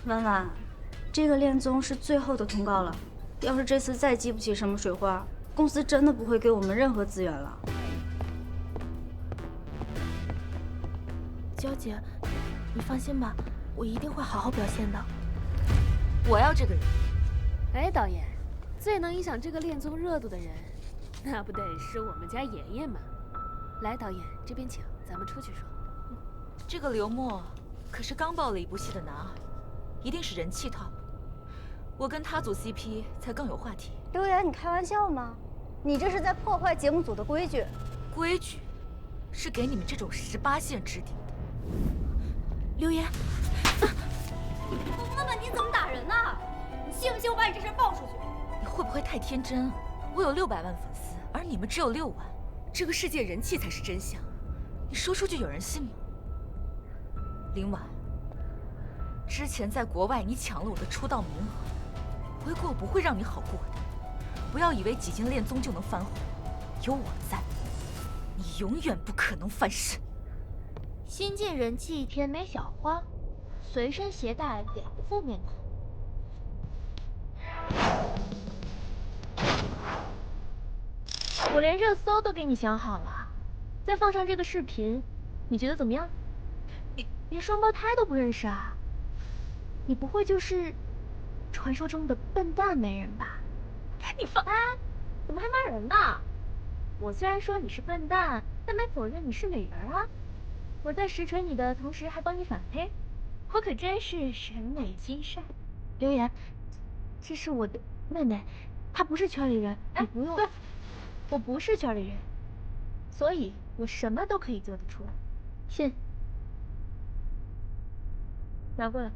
婉婉，这个恋综是最后的通告了，要是这次再激不起什么水花，公司真的不会给我们任何资源了。娇姐，你放心吧，我一定会好好表现的。我要这个人。哎，导演，最能影响这个恋综热度的人，那不得是我们家妍妍吗？来，导演这边请，咱们出去说。这个刘墨可是刚爆了一部戏的男二，一定是人气 top。我跟他组 CP 才更有话题。刘岩，你开玩笑吗？你这是在破坏节目组的规矩。规矩是给你们这种18线制定的。刘岩，妈妈，你怎么打人呢？你信不信我把你这事报出去？你会不会太天真了？我有600万粉丝，而你们只有6万。这个世界人气才是真相，你说出去有人信吗？林婉，之前在国外你抢了我的出道名额，回国我不会让你好过的。不要以为挤进恋综就能翻红，有我在，你永远不可能翻身。新晋人气甜美小花，随身携带2副面孔。我连热搜都给你想好了，再放上这个视频，你觉得怎么样？你连双胞胎都不认识啊？你不会就是传说中的笨蛋美人吧？你放哎，怎么还骂人呢？我虽然说你是笨蛋，但没否认你是美人啊。我在实锤你的同时还帮你反黑，我可真是审美心善。刘岩，这是我的妹妹，她不是圈里人，你不用。对，我不是圈里人，所以我什么都可以做得出来。信，拿过来。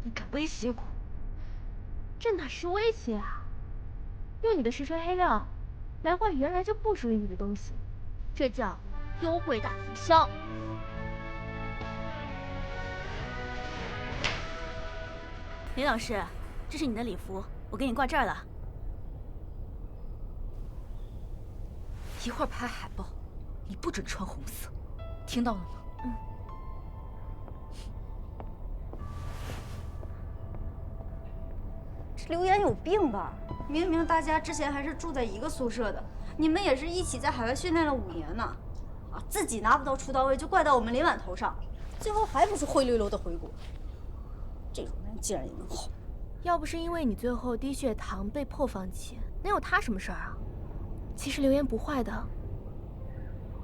你敢威胁我？这哪是威胁啊？用你的实锤黑料来换原来就不属于你的东西，这叫优惠大促销。林老师，这是你的礼服，我给你挂这儿了。一会儿拍海报，你不准穿红色，听到了吗？嗯。这刘岩有病吧？明明大家之前还是住在一个宿舍的，你们也是一起在海外训练了5年呢。啊，自己拿不到出道位，就怪到我们林婉头上，最后还不是灰溜溜的回国。这种人竟然也能红。要不是因为你最后低血糖被迫放弃，能有他什么事儿啊？其实刘岩不坏的，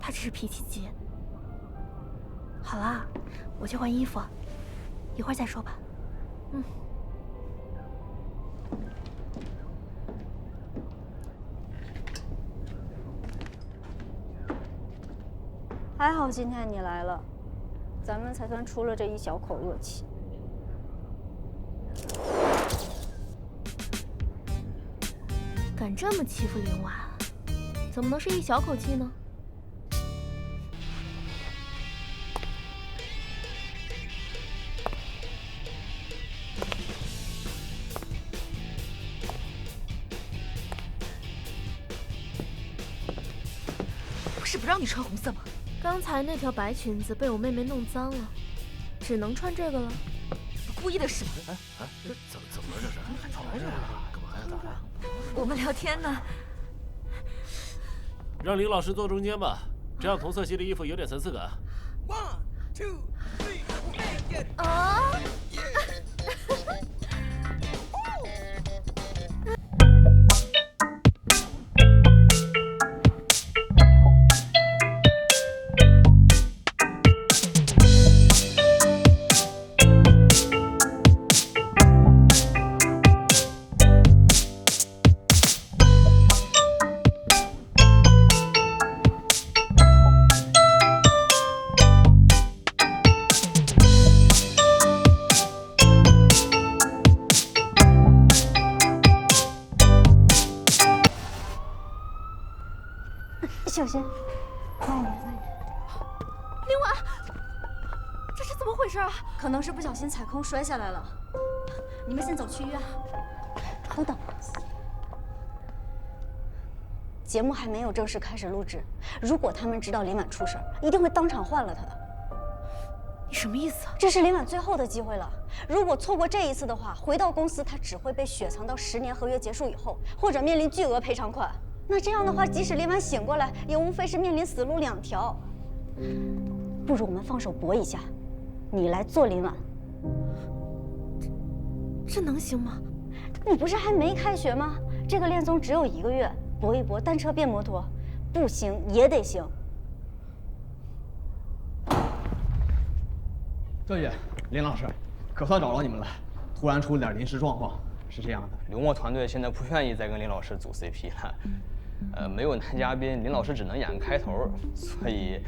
他只是脾气急。好啦，我去换衣服，一会儿再说吧。嗯。还好今天你来了，咱们才算出了这一小口恶气。敢这么欺负林婉，怎么能是一小口气呢？不是不让你穿红色吗？刚才那条白裙子被我妹妹弄脏了，只能穿这个了。你故意的是吗？这怎么了这是？还吵来着？干嘛呀？咋了？我们聊天呢。让林老师坐中间吧，这样同色系的衣服有点层次感。1, 2, 3, 啊！小心，慢一点，慢一点。林婉，这是怎么回事啊？可能是不小心踩空摔下来了。你们先走去医院。等等，节目还没有正式开始录制，如果他们知道林婉出事，一定会当场换了他的。你什么意思啊？这是林婉最后的机会了，如果错过这一次的话，回到公司他只会被雪藏到10年合约结束以后，或者面临巨额赔偿款。那这样的话，即使林婉醒过来，也无非是面临死路2条。不如我们放手搏一下，你来做林婉。这能行吗？你不是还没开学吗？这个恋综只有1个月，搏一搏，单车变摩托，不行也得行。赵姐，林老师，可算找着你们了。突然出了点临时状况，是这样的，刘墨团队现在不愿意再跟林老师组 CP 了。没有男嘉宾，林老师只能演个开头，所以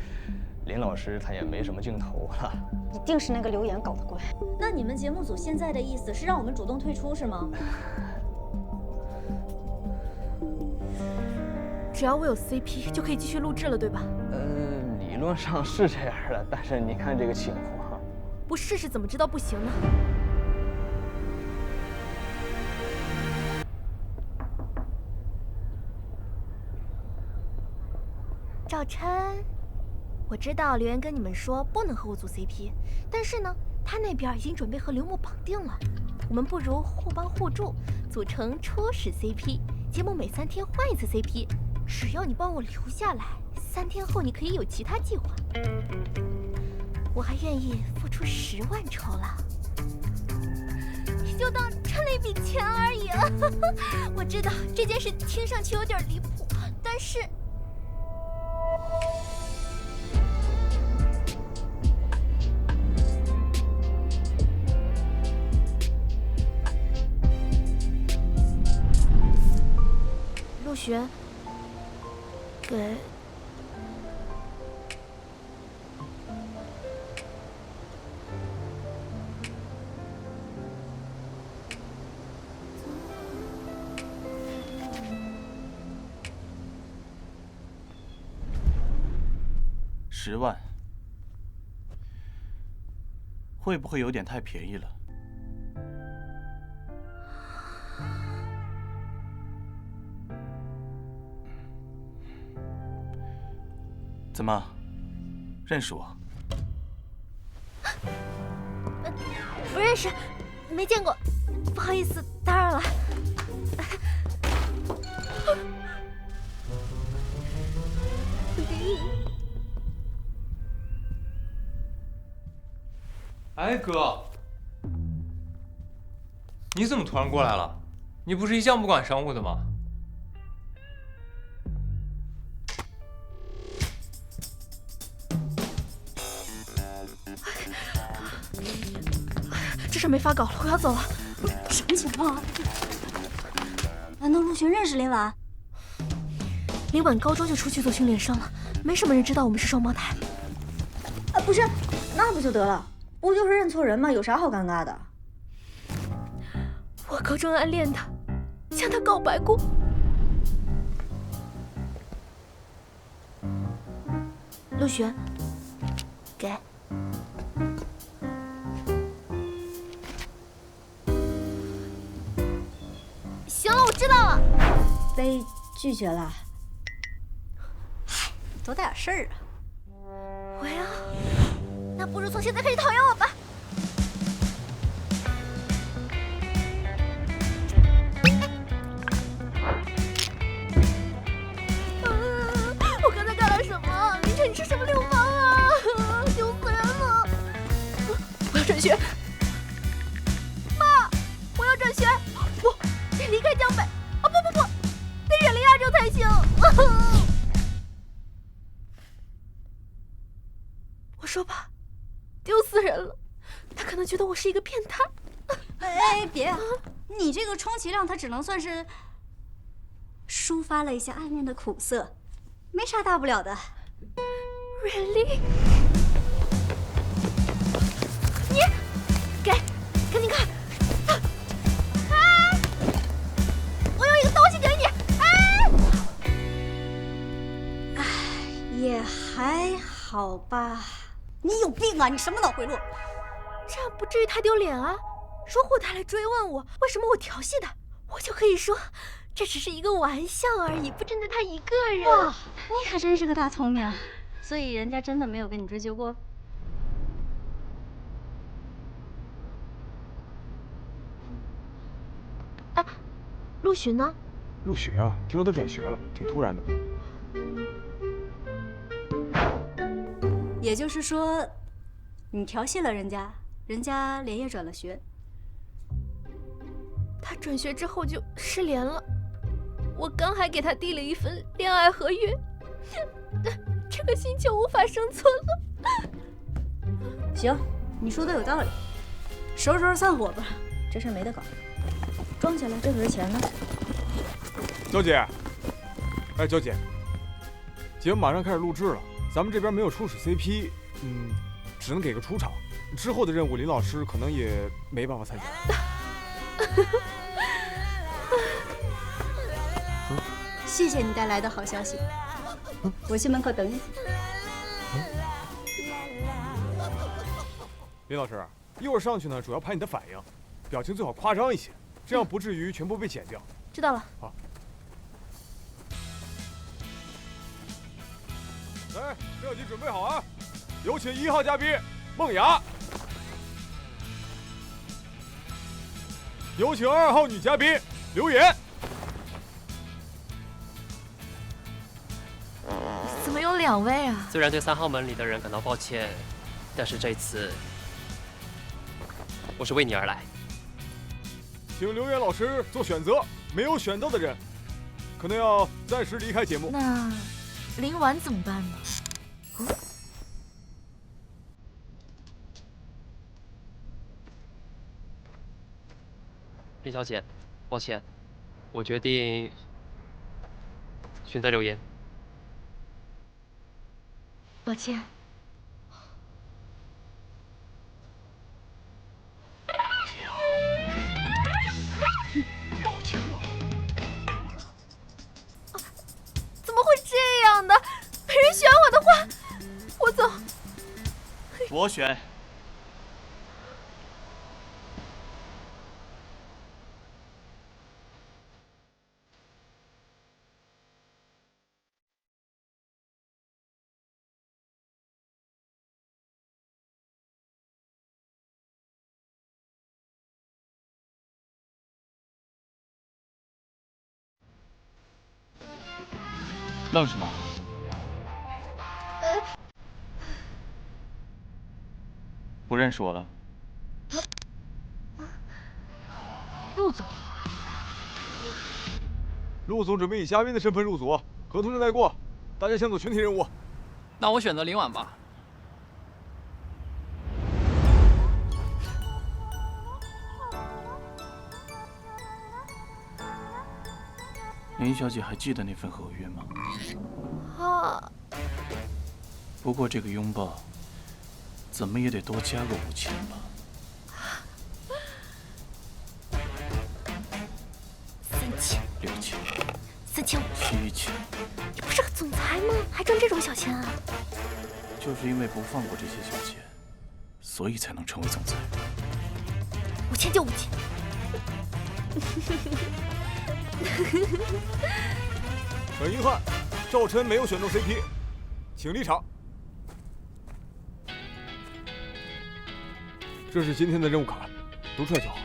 林老师他也没什么镜头了。一定是那个刘岩搞的怪。那你们节目组现在的意思是让我们主动退出是吗？只要我有 CP 就可以继续录制了，对吧？理论上是这样的，但是你看这个情况。不试试怎么知道不行呢？赵琛，我知道刘岩跟你们说不能和我组 CP， 但是呢，他那边已经准备和刘牧绑定了。我们不如互帮互助，组成初始 CP， 节目每3天换一次 CP， 只要你帮我留下来，3天后你可以有其他计划。我还愿意付出10万酬劳，你就当赚了一笔钱而已。我知道这件事听上去有点离谱，但是陆璇，给。10万，会不会有点太便宜了？怎么，认识我？不认识，没见过，不好意思，打扰了。哎，哥，你怎么突然过来了？你不是一向不管商务的吗？这事没法搞了，我要走了。什么情况？难道陆璇认识林婉？林婉高中就出去做训练生了，没什么人知道我们是双胞胎。不是，那不就得了？不就是认错人吗？有啥好尴尬的？我高中暗恋他，向他告白过。陆璇，给。行了，我知道了。被拒绝了。唉，多大点事儿啊！我呀，那不如从现在开始讨厌我吧。我刚才干了什么？凌晨你是什么流氓啊？丢死人了！我要转学。妈，我要转学。不，得离开江北。啊不，得远离亚洲才行。我说吧，丢死人了！他可能觉得我是一个变态。哎，别啊！你这个充其量他只能算是抒发了一下暗恋的苦涩，没啥大不了的。Really？ 你给，赶紧看！哎，我有一个东西给你！哎，也还好吧。你有病啊！你什么脑回路？这样不至于太丢脸啊！如果他来追问我为什么我调戏他，我就可以说这只是一个玩笑而已，不针对他一个人。哇，你可真是个大聪明，所以人家真的没有跟你追究过？陆巡呢？陆巡啊，听说他转学了，挺突然的。也就是说，你调戏了人家，人家连夜转了学。他转学之后就失联了，我刚还给他递了一份恋爱合约，这个星球无法生存了。行，你说的有道理，收拾散伙吧，这事儿没得搞。装起来，这可是钱呢。娇姐，哎，娇姐，节目马上开始录制了，咱们这边没有初始 CP，只能给个出场。之后的任务，林老师可能也没办法参加。谢谢你带来的好消息，我去门口等你。林老师，一会儿上去呢，主要拍你的反应，表情最好夸张一些，这样不至于全部被剪掉。知道了。好。来，摄影机准备好啊！有请1号嘉宾梦雅，有请2号女嘉宾刘岩。怎么有2位啊？虽然对3号门里的人感到抱歉，但是这次我是为你而来。请刘岩老师做选择，没有选到的人可能要暂时离开节目。那林婉怎么办呢？林小姐，抱歉，我决定选择留言。抱歉。怎么会这样呢？没人选我的话，我走。我选。愣什么？不认识我了？陆总，陆总准备以嘉宾的身份入组，合同正在过，大家先走群体任务。那我选择林婉吧。林小姐还记得那份合约吗？啊！不过这个拥抱，怎么也得多加个5000吧。3000、 6000、 4500、 7000。你不是个总裁吗？还赚这种小钱啊？就是因为不放过这些小钱，所以才能成为总裁。 5000就5000。很遗憾，赵琛没有选中 CP， 请离场。这是今天的任务卡，读出来就好。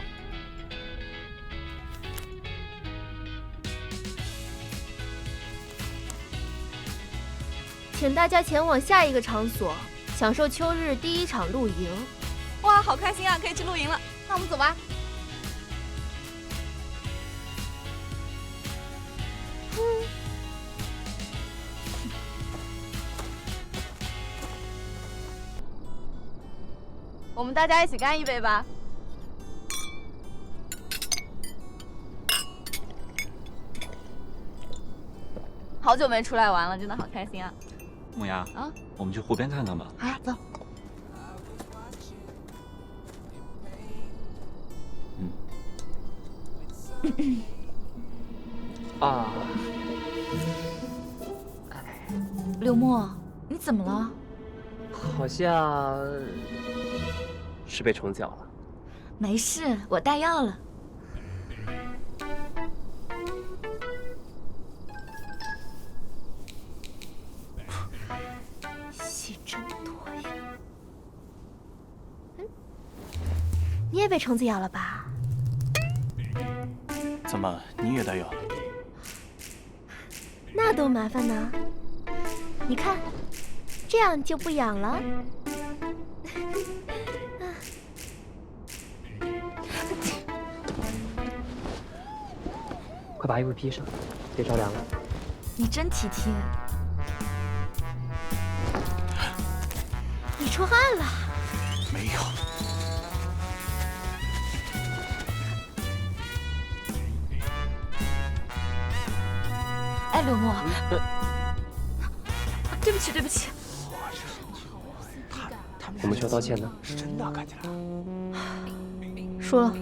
请大家前往下一个场所，享受秋日第1场露营。哇，好开心啊，可以去露营了。那我们走吧。我们大家一起干一杯吧。好久没出来玩了，真的好开心啊！梦雅，啊，我们去湖边看看吧。啊，走。啊，柳墨，你怎么了？好像是被虫咬了。没事，我带药了。戏真多呀！你也被虫子咬了吧？怎么你也带药？那多麻烦呢。你看，这样就不痒了。快把衣服披上，别着凉了。你真体贴。你出汗了？没有。哎，柳墨，对不起，对不起。我们需要道歉呢。是真的，看起来。输了。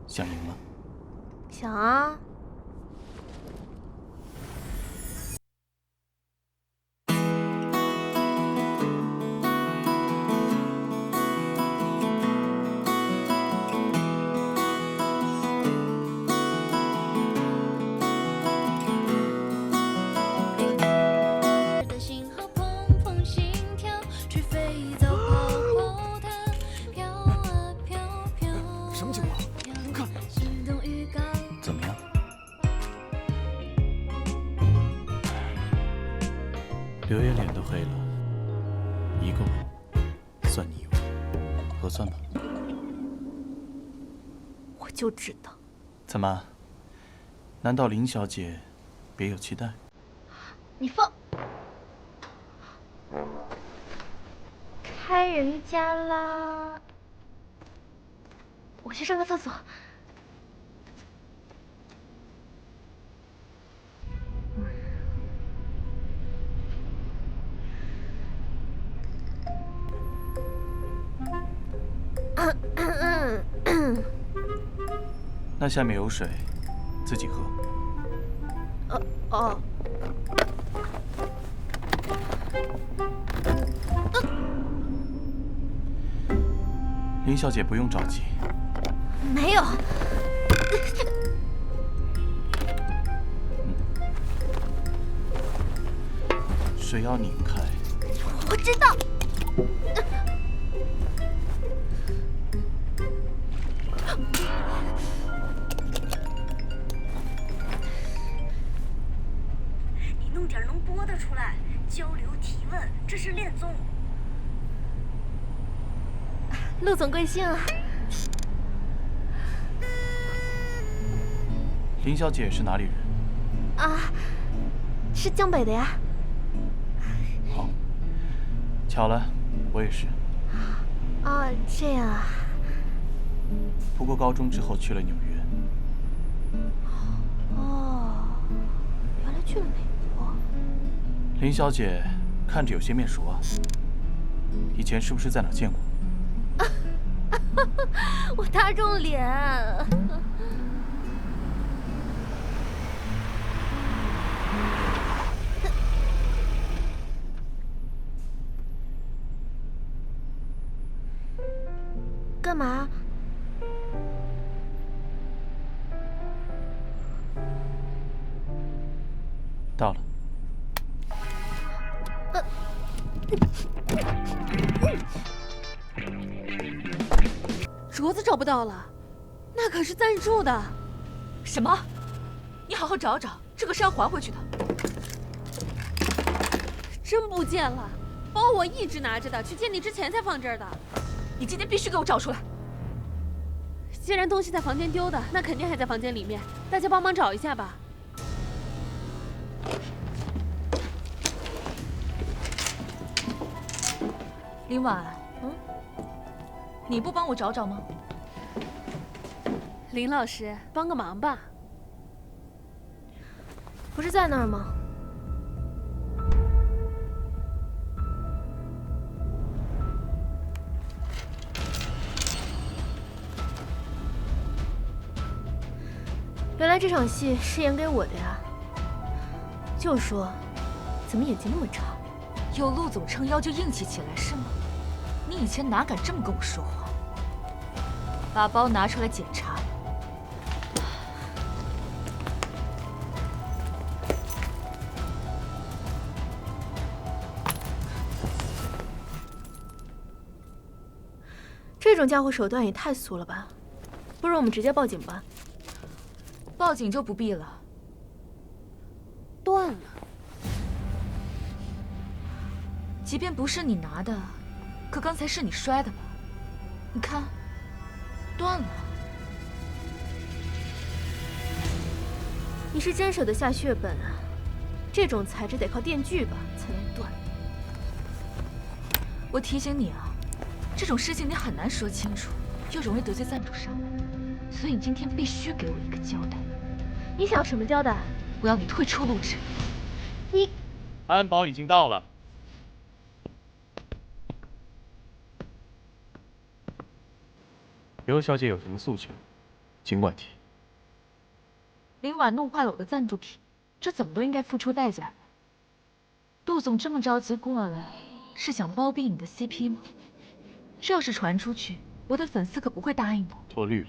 想赢吗？想啊。什么情况？看。怎么样？刘烨脸都黑了，一个吻，算你一吻，合算吧。我就知道。怎么？难道林小姐别有期待？你放！开人家啦！我去上个厕所。那下面有水，自己喝。哦。林小姐不用着急。没有。水要拧开。我知道。你弄点能播的出来，交流提问，这是恋综。陆总贵姓啊？林小姐是哪里人？啊，是江北的呀。好，巧了，我也是。啊，这样啊。不过高中之后去了纽约。哦，原来去了美国。林小姐看着有些面熟啊，以前是不是在哪见过？我打肿脸。干嘛？到了。镯子找不到了，那可是赞助的。什么？你好好找找，这个是要还回去的。真不见了，包我一直拿着的，去见你之前才放这儿的。你今天必须给我找出来。既然东西在房间丢的，那肯定还在房间里面，大家帮忙找一下吧。林婉，你不帮我找找吗？林老师，帮个忙吧。不是在那儿吗？原来这场戏是演给我的呀。就说，怎么演技那么差？有陆总撑腰就硬气起来是吗？你以前哪敢这么跟我说话？把包拿出来检查。这这种家伙手段也太俗了吧！不如我们直接报警吧。报警就不必了。断了。即便不是你拿的，可刚才是你摔的吧？你看，断了。你是真舍得下血本啊！这种材质得靠电锯吧才能断。我提醒你啊，这种事情你很难说清楚，又容易得罪赞助商，所以你今天必须给我一个交代。你想要什么交代？我要你退出录制。你，安保已经到了。刘小姐有什么诉求，尽管提。林婉弄坏了我的赞助品，这怎么都应该付出代价。陆总这么着急过来，是想包庇你的 CP 吗？这要是传出去，我的粉丝可不会答应我。脱绿了。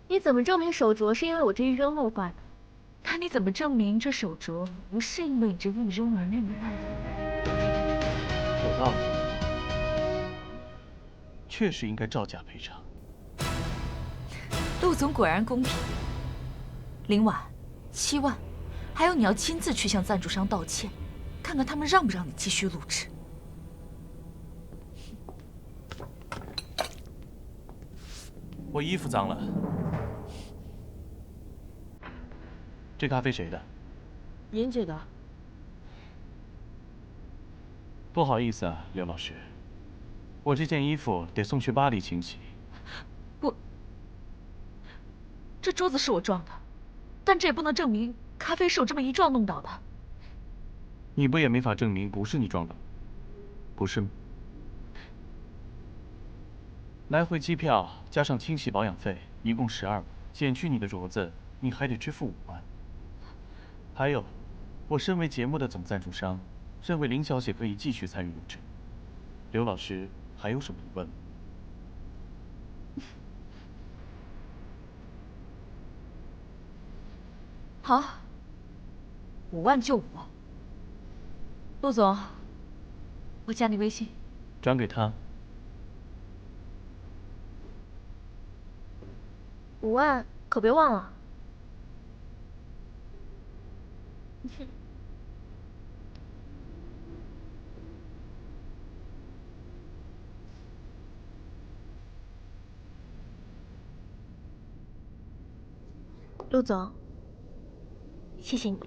你怎么证明手镯是因为我这一扔弄坏的？那你怎么证明这手镯不是因为你这一扔而弄坏的？有道理，确实应该照价赔偿。陆总果然公平。林婉，7万，还有你要亲自去向赞助商道歉，看看他们让不让你继续录制。我衣服脏了。这咖啡谁的？您姐的。不好意思啊，刘老师，我这件衣服得送去巴黎清洗。不，这桌子是我撞的，但这也不能证明咖啡是我这么一撞弄倒的。你不也没法证明不是你撞的，不是吗？来回机票加上清洗保养费，一共12万，减去你的镯子，你还得支付5万。还有，我身为节目的总赞助商，认为林小姐可以继续参与录制。刘老师还有什么疑问吗？好，5万就5万。陆总，我加你微信。转给他。 5万，可别忘了。陆总，谢谢你。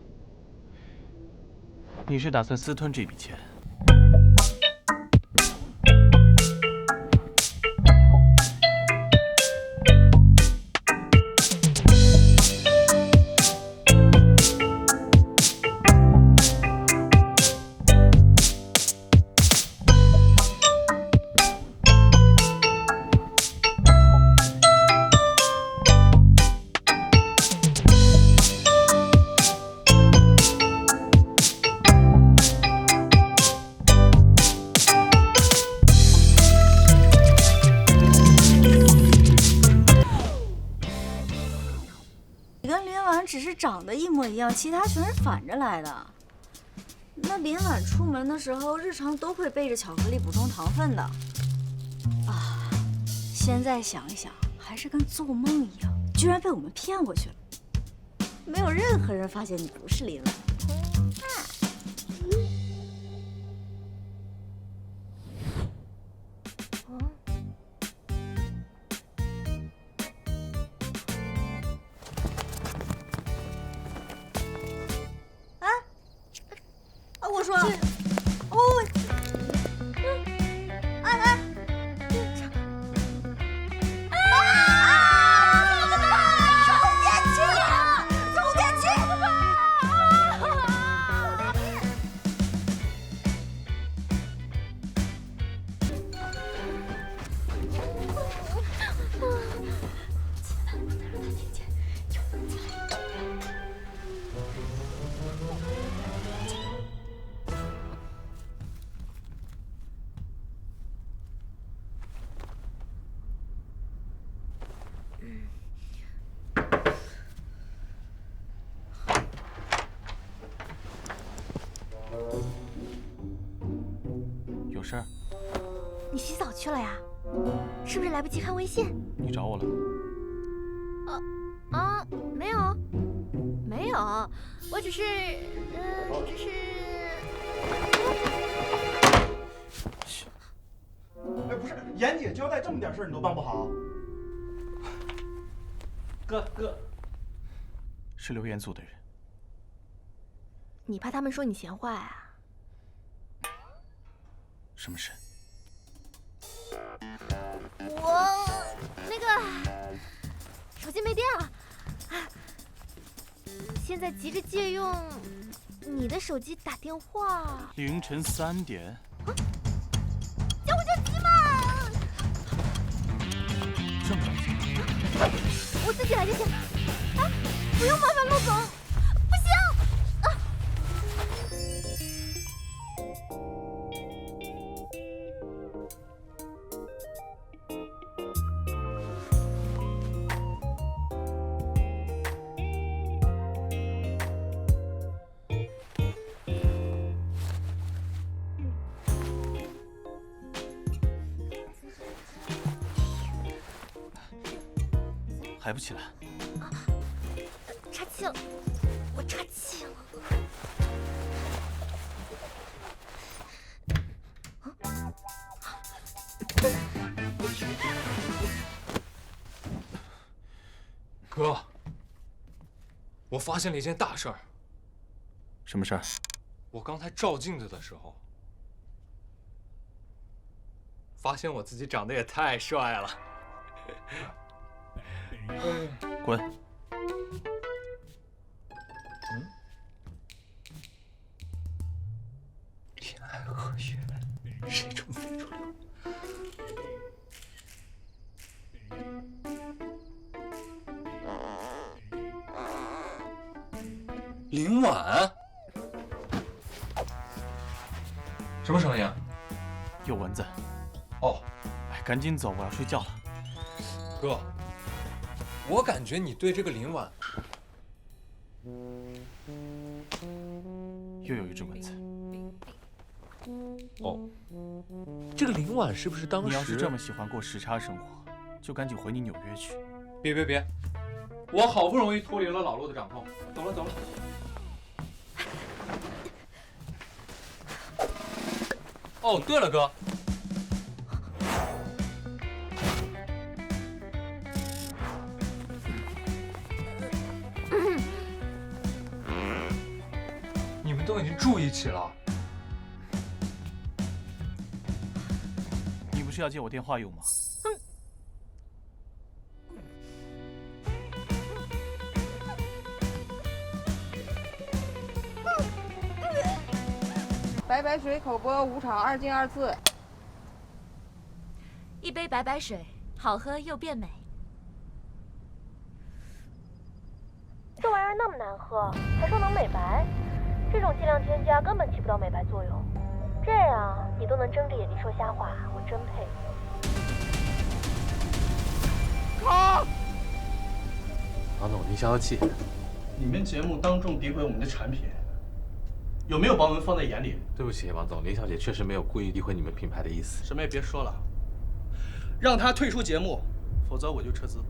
你是打算私吞这笔钱？ 只是长得一模一样，其他全是反着来的。那林婉出门的时候，日常都会背着巧克力补充糖分的。啊，现在想一想，还是跟做梦一样，居然被我们骗过去了。没有任何人发现你不是林婉。我说，有事儿？你洗澡去了呀？是不是来不及看微信？你找我了？没有，没有，我只是，哎，不是，妍姐交代这么点事儿你都办不好。哥，是留言组的人。你怕他们说你闲话啊？什么事？我那个手机没电了，现在急着借用你的手机打电话。凌晨3点。叫我叫急嘛！这么着急？我自己来就行。啊，不用麻烦陆总，不行。还不起来？岔气了，我岔气了。哥，我发现了一件大事儿。什么事儿？我刚才照镜子的时候，发现我自己长得也太帅了。滚！天爱和雪，谁中谁出？林婉，什么声音啊？有蚊子。哦，哎，赶紧走，我要睡觉了。哥，我感觉你对这个林婉又有一只蚊子。哦，这个林婉是不是当时？你要是这么喜欢过时差生活，就赶紧回你纽约去。别，我好不容易脱离了老陆的掌控。走了。哦，对了，哥。你们都已经住一起了。你不是要借我电话用吗？白白水口播5场2进2次。一杯白白水，好喝又变美。这玩意儿那么难喝，还说能美白，这种剂量添加根本起不到美白作用。这样你都能睁着眼睛说瞎话，我真佩服。卡！王总，您消消气。你们节目当众诋毁我们的产品，有没有把我们放在眼里？对不起，王总，林小姐确实没有故意诋毁你们品牌的意思。什么也别说了，让他退出节目，否则我就撤资。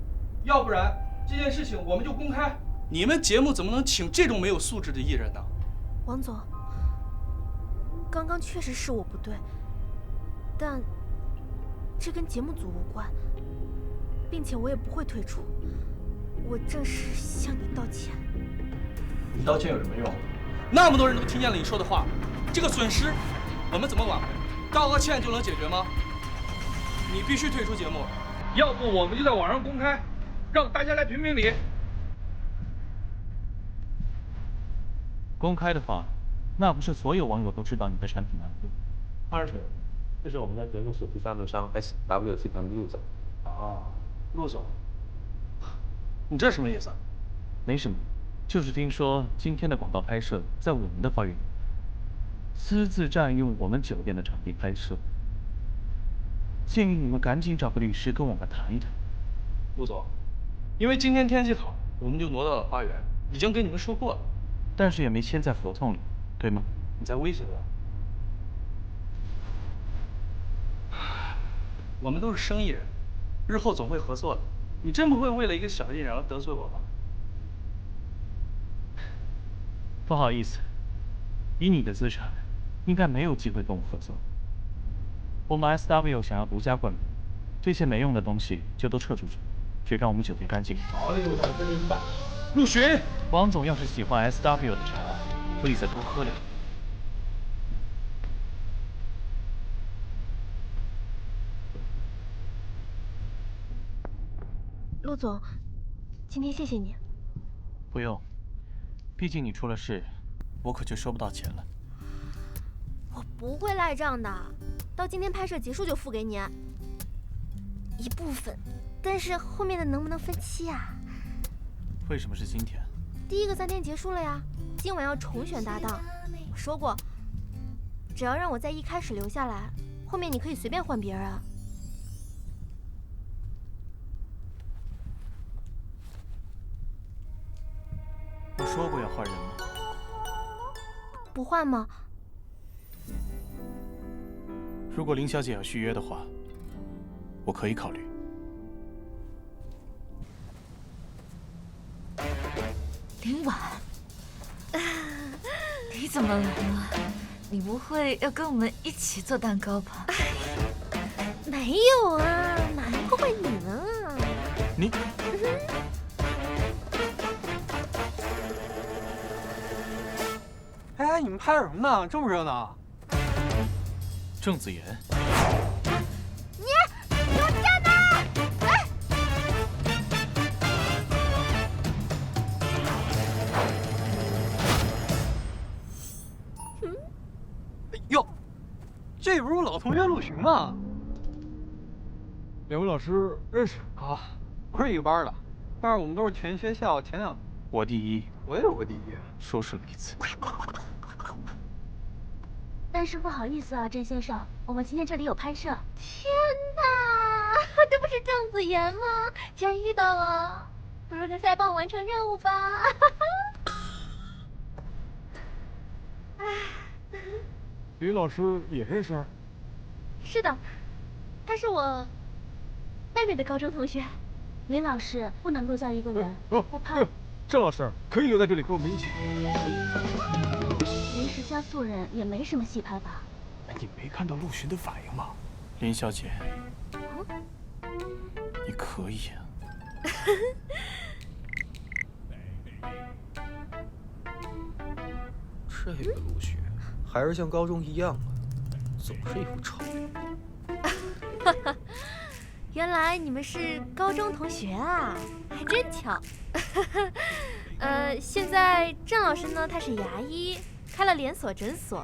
要不然这件事情我们就公开。你们节目怎么能请这种没有素质的艺人呢？王总，刚刚确实是我不对，但这跟节目组无关，并且我也不会退出。我正式向你道歉。你道歉有什么用？那么多人都听见了你说的话，这个损失我们怎么挽回？道个歉就能解决吗？你必须退出节目，要不我们就在网上公开，让大家来评评理。公开的话，那不是所有网友都知道你的产品吗？20，这是我们的节目首席赞助商 SW 集团的陆总。啊，陆总，你这什么意思？没什么，就是听说今天的广告拍摄在我们的花园，私自占用我们酒店的场地拍摄，建议你们赶紧找个律师跟我们谈一谈。陆总，因为今天天气好，我们就挪到了花园，已经跟你们说过了。但是也没签在合同里，对吗？你在威胁我？我们都是生意人，日后总会合作的。你真不会为了一个小艺人而得罪我吧？不好意思，以你的资产，应该没有机会跟我合作。我们 SW 想要独家冠名，这些没用的东西就都撤出去，只干我们酒店干净。陆巡，王总要是喜欢 SW 的茶，可以再多喝两杯。陆总，今天谢谢你。不用，毕竟你出了事，我可就收不到钱了。我不会赖账的，到今天拍摄结束就付给你一部分，但是后面的能不能分期啊？为什么是今天？第一个3天结束了呀，今晚要重选搭档。我说过，只要让我在一开始留下来，后面你可以随便换别人。我说过要换人吗？不换吗？如果林小姐要续约的话，我可以考虑。林婉，你怎么来了？你不会要跟我们一起做蛋糕吧？没有啊，哪能破坏你呢？你。哎，你们拍什么呢？这么热闹？郑子妍，你给我站那！哎！哟，这不是我老同学陆巡吗？两位老师认识啊，不是一个班的，但是我们都是全学校前2。我第一，我也是我第一，收拾了一次。但是不好意思啊，郑先生，我们今天这里有拍摄。天哪，这不是郑子妍吗？既然遇到了，不如跟赛帮我完成任务吧。林老师也认识？是的，他是我妹妹的高中同学。林老师不能够叫一个人，我怕。郑老师可以留在这里跟我们一起。临时加素人也没什么戏拍吧？你没看到陆巡的反应吗？林小姐，你可以啊。这个陆巡还是像高中一样啊，总是一副臭脸。原来你们是高中同学啊，还真巧。现在郑老师呢，他是牙医，开了连锁诊所。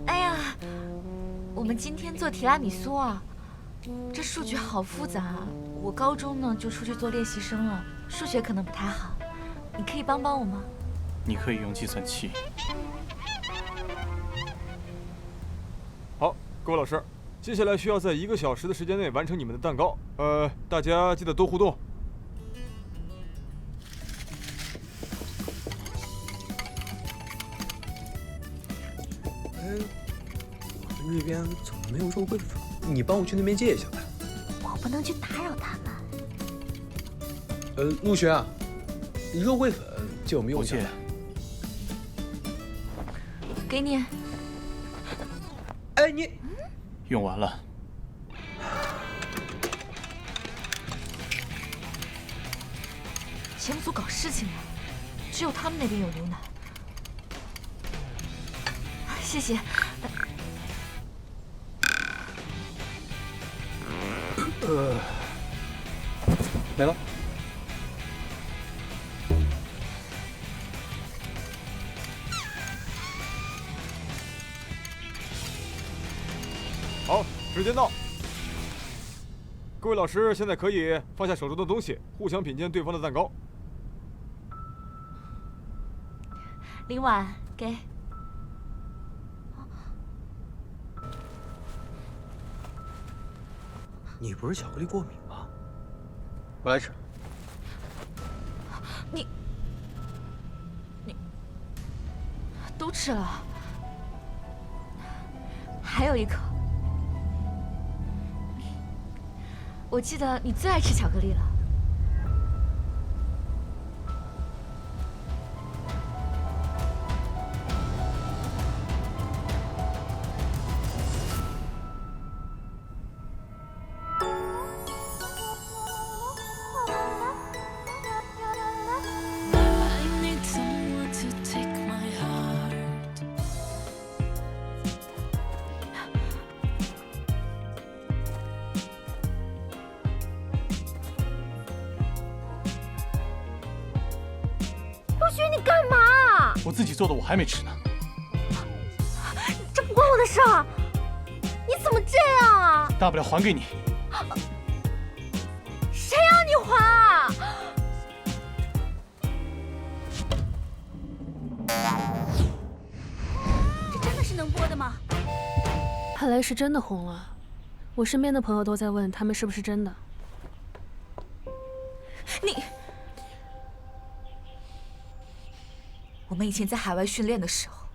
哎呀，我们今天做提拉米苏啊，这数据好复杂啊。我高中呢就出去做练习生了，数学可能不太好，你可以帮帮我吗？你可以用计算器。好，各位老师，接下来需要在1个小时的时间内完成你们的蛋糕。大家记得多互动。哎，我们这边怎么没有肉桂粉？你帮我去那边借一下吧。我不能去打扰他们。陆巡啊，肉桂粉借我们用一下。给你。哎，你用完了。节目组搞事情了，只有他们那边有牛奶。谢谢。没了。好，时间到。各位老师现在可以放下手中的东西，互相品鉴对方的蛋糕。林婉，给。你不是巧克力过敏吗？我来吃。你都吃了。还有一口。我记得你最爱吃巧克力了。我自己做的，我还没吃呢。这不关我的事儿，你怎么这样啊？大不了还给你。谁让你还啊？这真的是能播的吗？看来是真的红了。我身边的朋友都在问，他们是不是真的？你。我们以前在海外训练的时候，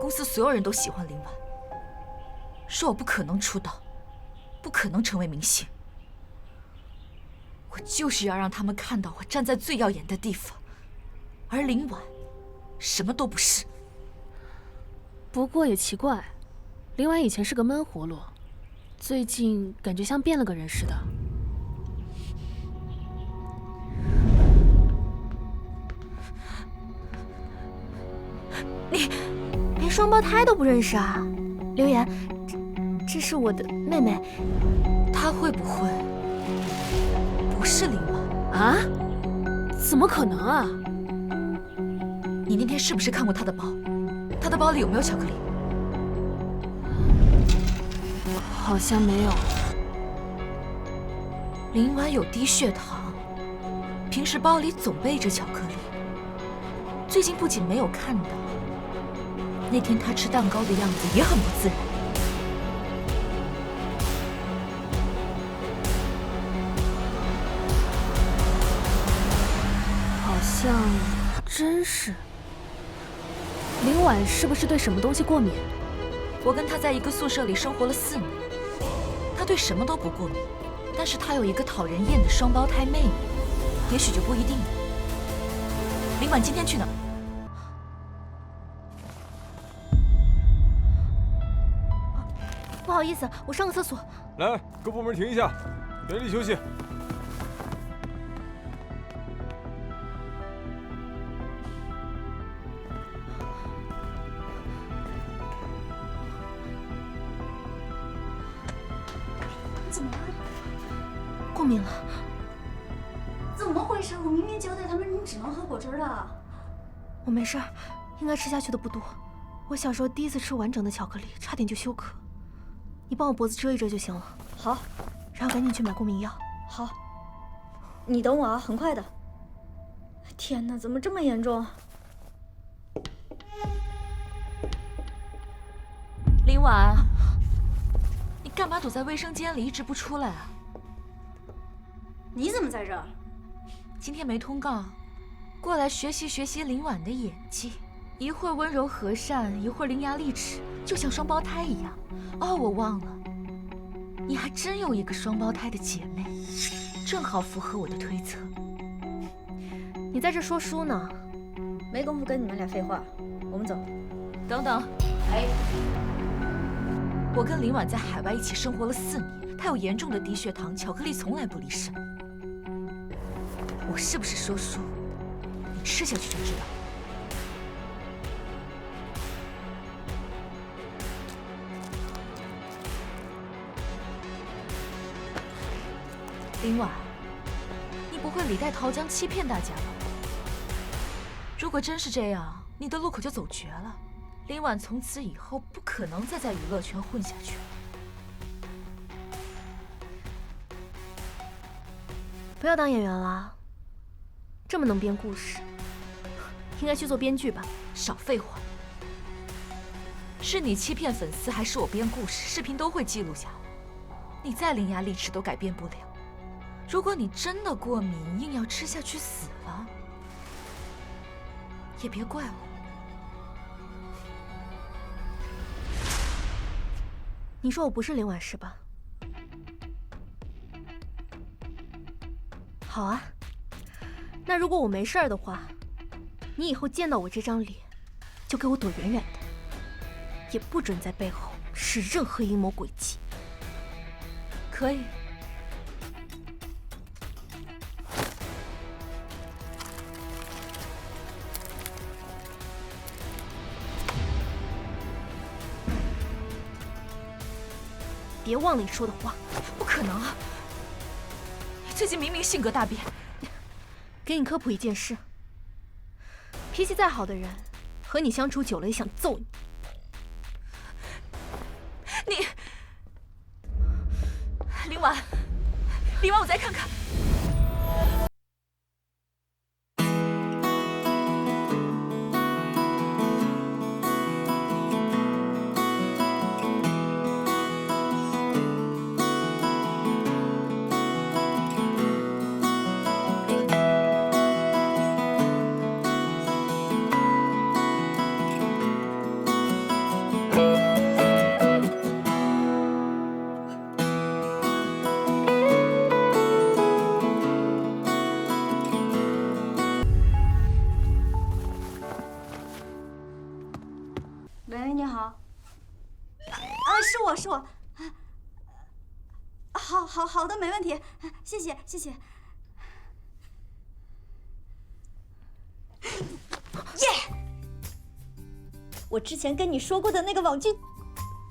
公司所有人都喜欢林婉，说我不可能出道，不可能成为明星。我就是要让他们看到我站在最耀眼的地方，而林婉什么都不是。不过也奇怪，林婉以前是个闷葫芦，最近感觉像变了个人似的。你连双胞胎都不认识啊？刘岩，这是我的妹妹。她会不会不是林婉啊？怎么可能啊？你那天是不是看过她的包？她的包里有没有巧克力？好像没有。林婉有低血糖，平时包里总备着巧克力。最近不仅没有看到。那天他吃蛋糕的样子也很不自然。好像真是。林婉是不是对什么东西过敏？我跟他在一个宿舍里生活了4年，他对什么都不过敏，但是他有一个讨人厌的双胞胎妹妹，也许就不一定了。林婉今天去哪儿？不好意思，我上个厕所。来，各部门停一下，原地休息。你怎么了？过敏了。怎么回事？我明明交代他们，你只能喝果汁的。我没事儿，应该吃下去的不多。我小时候第一次吃完整的巧克力，差点就休克。你帮我脖子遮一遮就行了。好，然后赶紧去买过敏药。好，你等我啊，很快的。天哪，怎么这么严重？林婉，你干嘛躲在卫生间里一直不出来啊？你怎么在这儿？今天没通告，过来学习学习林婉的演技。一会儿温柔和善，一会儿伶牙俐齿，就像双胞胎一样。哦，我忘了，你还真有一个双胞胎的姐妹，正好符合我的推测。你在这说书呢？没工夫跟你们俩废话，我们走。等等，哎，我跟林婉在海外一起生活了4年，她有严重的低血糖，巧克力从来不离身。我是不是说书，你吃下去就知道。林婉，你不会李代桃僵欺骗大家吧？如果真是这样，你的路可就走绝了。林婉从此以后不可能再在娱乐圈混下去了。不要当演员了，这么能编故事，应该去做编剧吧？少废话！是你欺骗粉丝，还是我编故事？视频都会记录下来。你再伶牙俐齿都改变不了。如果你真的过敏，硬要吃下去死了，也别怪我。你说我不是林婉是吧？好啊，那如果我没事儿的话，你以后见到我这张脸，就给我躲远远的，也不准在背后使任何阴谋诡计。可以。别忘了你说的话。不可能啊！你最近明明性格大变。给你科普一件事：脾气再好的人，和你相处久了也想揍你。林婉，林婉，我再看看。喂，你好。是我。好的，没问题，谢谢。耶！我之前跟你说过的那个网剧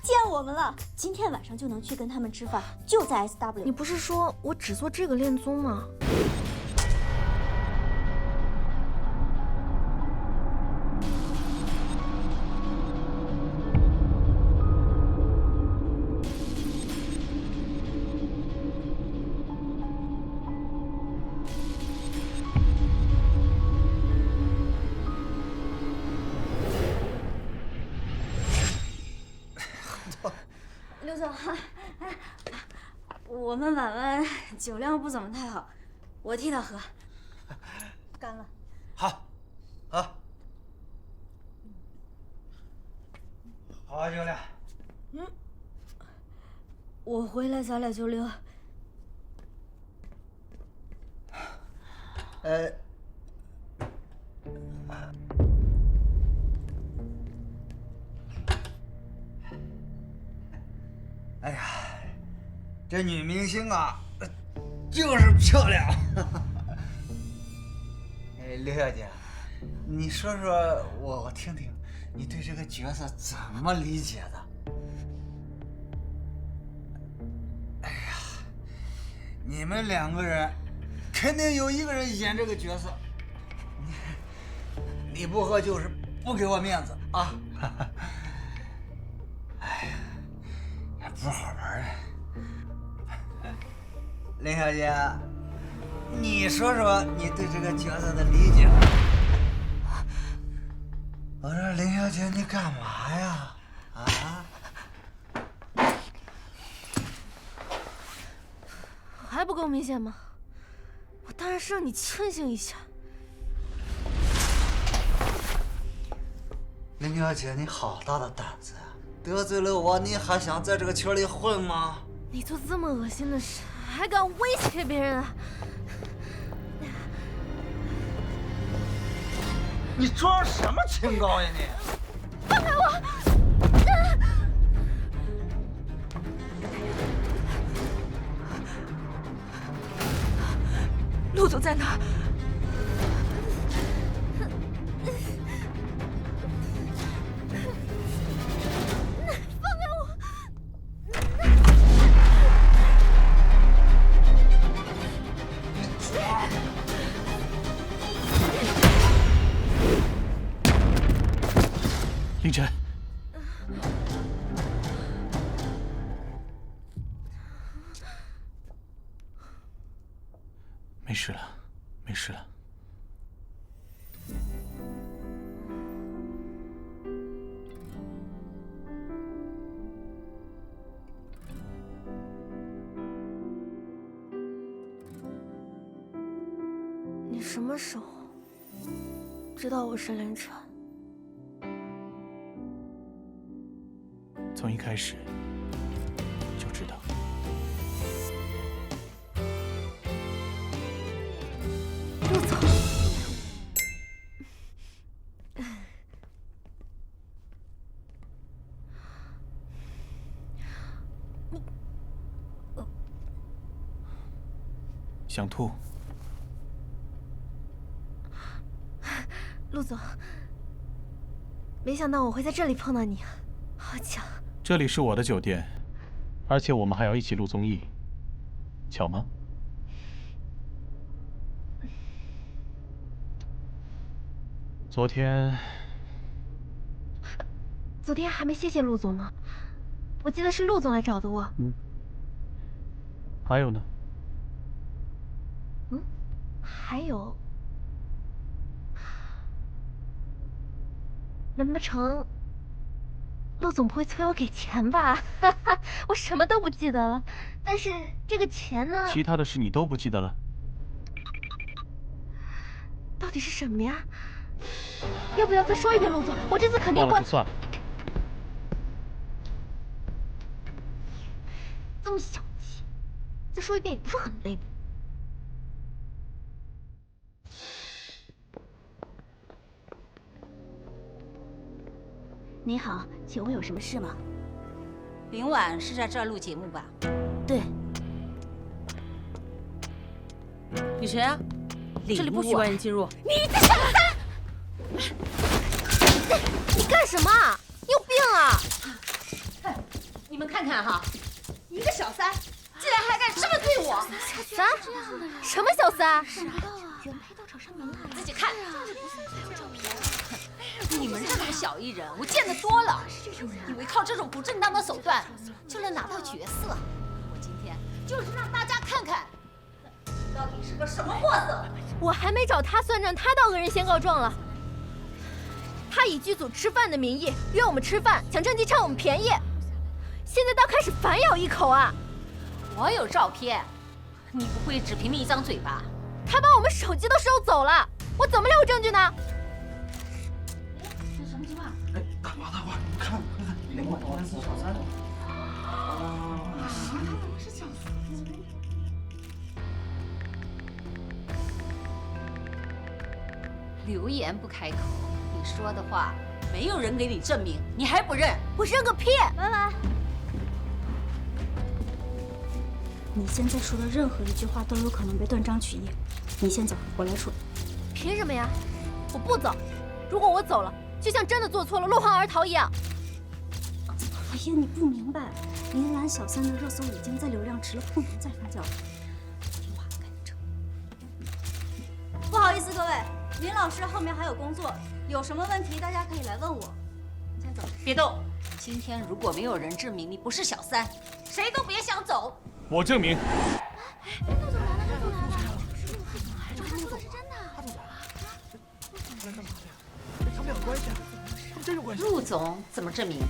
见我们了，今天晚上就能去跟他们吃饭，就在 SW。你不是说我只做这个恋综吗？刘总，我们婉婉酒量不怎么太好，我替她喝。干了。好，好酒量。我回来咱俩就溜。哎呀，这女明星啊，就是漂亮。哎，刘小姐，你说说我听听，你对这个角色怎么理解的？哎呀，你们两个人肯定有一个人演这个角色，你不喝就是不给我面子啊！哎呀，不好玩啊！林小姐，你说说你对这个角色的理解。我说林小姐，你干嘛呀？啊？还不够明显吗？我当然是让你清醒一下。林小姐，你好大的胆子啊！得罪了我，你还想在这个圈里混吗？你做这么恶心的事，还敢威胁别人啊？你装什么清高呀你！放开我！陆总在哪儿？凌晨，没事了，没事了。你什么时候知道我是凌晨？从一开始想吐。陆总，没想到我会在这里碰到你，好巧。这里是我的酒店，而且我们还要一起录综艺，巧吗？昨天还没谢谢陆总呢，我记得是陆总来找的我。还有呢？还有，难不成陆总不会催我给钱吧？我什么都不记得了，但是这个钱呢？其他的事你都不记得了？到底是什么呀？要不要再说一遍，陆总？我这次肯定会。忘了就算了。这么小气，再说一遍也不是很累吗？你好，请问有什么事吗？林婉是在这儿录节目吧？对。你谁啊？这里不许外人进入。你这小三！你干什么？你有病啊！你们看看哈，一个小三，竟然还敢这么对我！小三？什么小三？原配都找上门了，自己看。你们这种小艺人，我见得多了，以为靠这种不正当的手段就能拿到角色？我今天就是让大家看看，你到底是个什么货色！我还没找他算账，他倒恶人先告状了。他以剧组吃饭的名义约我们吃饭，想趁机占我们便宜，现在倒开始反咬一口啊！我有照片，你不会只凭你一张嘴吧？他把我们手机都收走了，我怎么留证据呢？这什么情况？哎，大华，看，林婉是小三。是小三。流言不开口，你说的话没有人给你证明，你还不认？我认个屁！来来，你现在说的任何一句话都有可能被断章取义。你先走，我来处理。凭什么呀？我不走。如果我走了，就像真的做错了落荒而逃一样。哎呀，你不明白，林兰小三的热搜已经在流量池了，不能再发酵了。听话，赶紧撤。不好意思，各位，林老师后面还有工作，有什么问题大家可以来问我。你先走，别动。今天如果没有人证明你不是小三，谁都别想走。我证明。陆总来了，陆总来了，他说的是真的。来干嘛的呀？他们俩关系啊？他们真有关系？陆总怎么证明？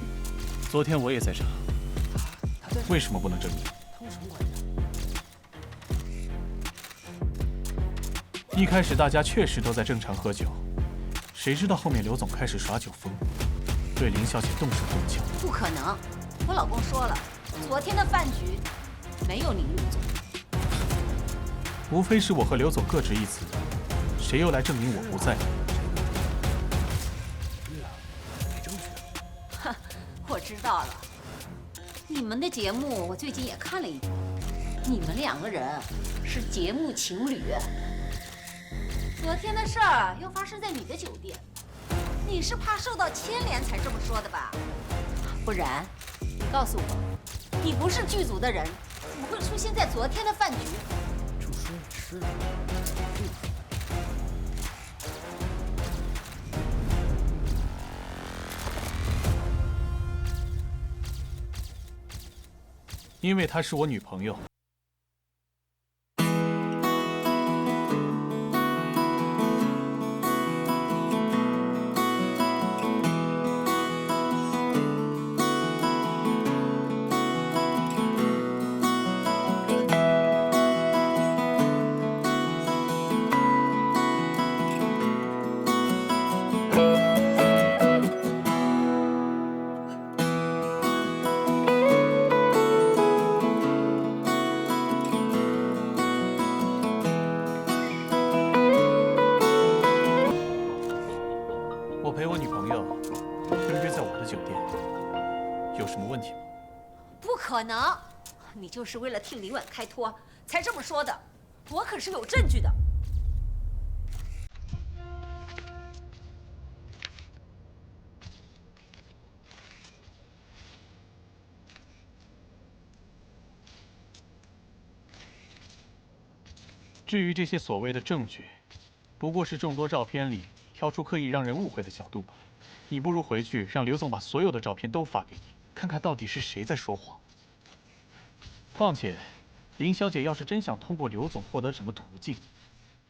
昨天我也在场，为什么不能证明？他们什么关系？一开始大家确实都在正常喝酒，谁知道后面刘总开始耍酒疯，对林小姐动手动脚。不可能，我老公说了，昨天的饭局没有你陆总。无非是我和刘总各执一词，谁又来证明我不在？哼，我知道了。你们的节目我最近也看了一部，你们两个人是节目情侣。昨天的事儿又发生在你的酒店，你是怕受到牵连才这么说的吧？不然，你告诉我，你不是剧组的人，怎么会出现在昨天的饭局？就说你是。因为她是我女朋友。我陪我女朋友分约在我的酒店，有什么问题吗？不可能，你就是为了替林婉开脱才这么说的。我可是有证据的。至于这些所谓的证据，不过是众多照片里挑出可以让人误会的角度吧。你不如回去让刘总把所有的照片都发给你，看看到底是谁在说谎。况且，林小姐要是真想通过刘总获得什么途径，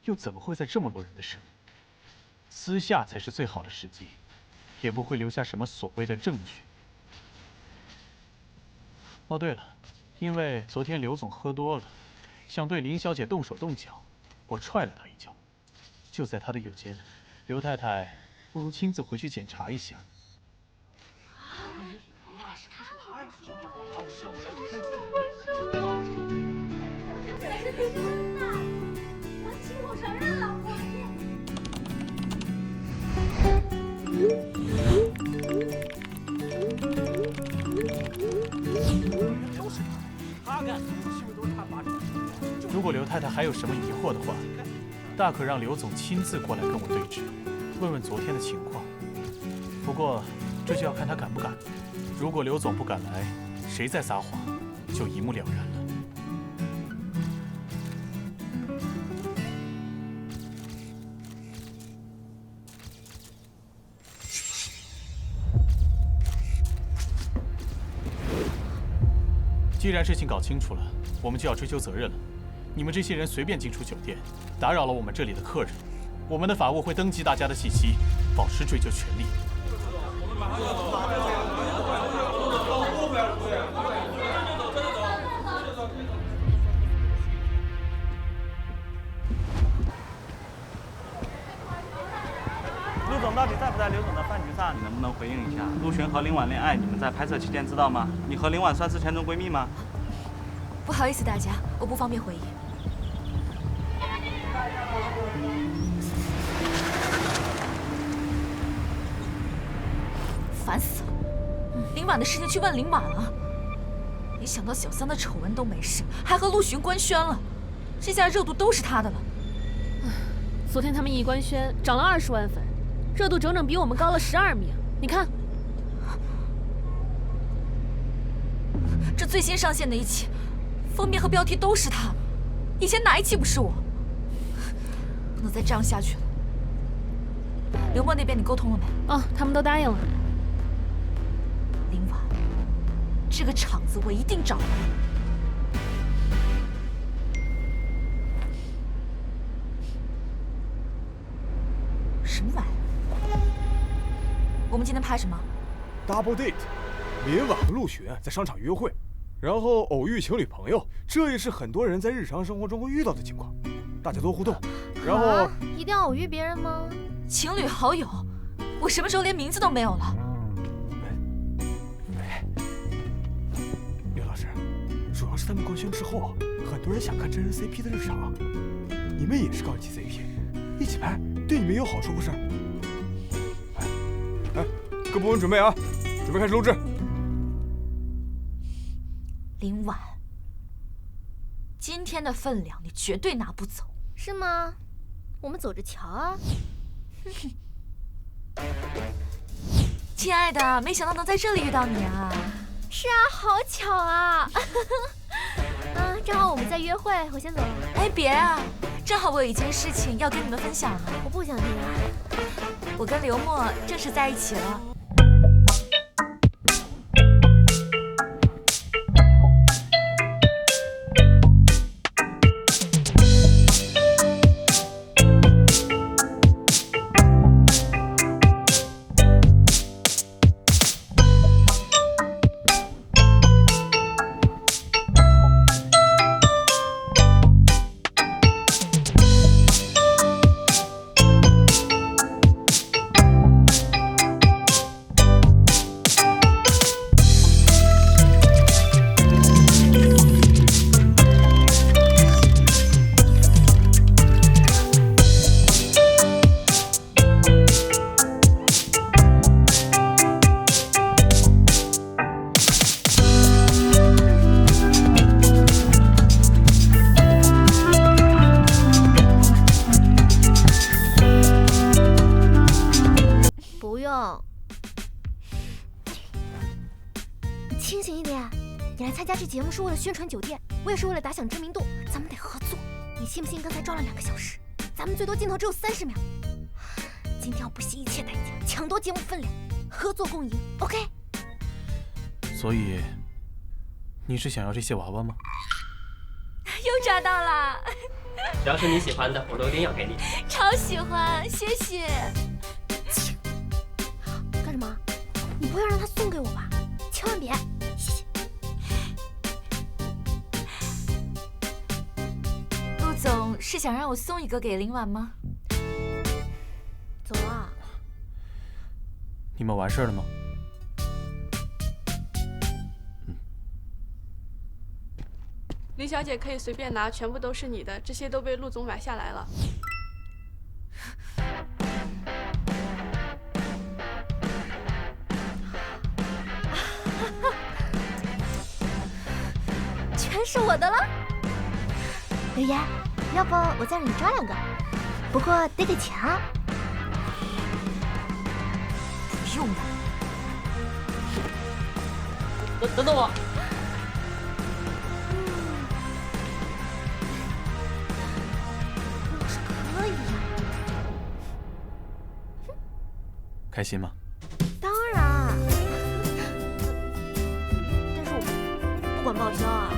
又怎么会在这么多人的时候？私下才是最好的时机，也不会留下什么所谓的证据。哦，对了，因为昨天刘总喝多了。想对林小姐动手动脚，我踹了她一脚，就在她的右肩。刘太太，不如亲自回去检查一下。亲口承认了，都是他干的，是不是都是他发生的？如果刘太太还有什么疑惑的话，大可让刘总亲自过来跟我对质，问问昨天的情况。不过这就要看他敢不敢了。如果刘总不敢来，谁在撒谎，就一目了然了。既然事情搞清楚了，我们就要追究责任了。你们这些人随便进出酒店，打扰了我们这里的客人，我们的法务会登记大家的信息，保持追究权利。陆总到底在不在刘总的饭局上？你能不能回应一下？陆璇和林婉恋爱，你们在拍摄期间知道吗？你和林婉算是前中闺蜜吗？不好意思，大家，我不方便回应。烦死了！林婉的事情去问林婉了，没想到小三的丑闻都没事，还和陆巡官宣了，这下热度都是他的了。昨天他们一官宣涨了20万粉，热度整整比我们高了12名。你看，这最新上线的一期，封面和标题都是他，以前哪一期不是我？不能再这样下去了。刘墨那边你沟通了没？哦，他们都答应了。林婉，这个场子我一定找到。什么玩意儿？我们今天拍什么 ？Double date， 林婉和陆璇在商场约会，然后偶遇情侣朋友，这也是很多人在日常生活中会遇到的情况。大家多互动，然后一定要偶遇别人吗？情侣好友，我什么时候连名字都没有了？刘老师，主要是他们官宣之后，很多人想看真人 CP 的日常，你们也是高级 CP， 一起拍对你们也有好处，不是？哎，各部门准备啊，准备开始录制。林婉，今天的分量你绝对拿不走，是吗？我们走着瞧啊。亲爱的，没想到能在这里遇到你啊！是啊，好巧啊！正好我们在约会，我先走了。哎，别啊，正好我有一件事情要跟你们分享呢。我不想听啊。我跟刘墨正式在一起了。清醒一点！你来参加这节目是为了宣传酒店，我也是为了打响知名度，咱们得合作。你信不信刚才装了2个小时，咱们最多镜头只有30秒。今天要不惜一切代价抢夺节目分量，合作共赢 ，OK？ 所以，你是想要这些娃娃吗？又抓到了！只要是你喜欢的，我都一定要给你。超喜欢，谢谢。干什么？你不会让他送给我吧？千万别！谢谢。陆总是想让我送一个给林婉吗？走了。你们完事了吗？林小姐可以随便拿，全部都是你的，这些都被陆总买下来了。全是我的了。刘岩，要不我再让你抓2个，不过得给钱啊。不用了。等等我。可以呀。开心吗？当然。但是我不管报销啊。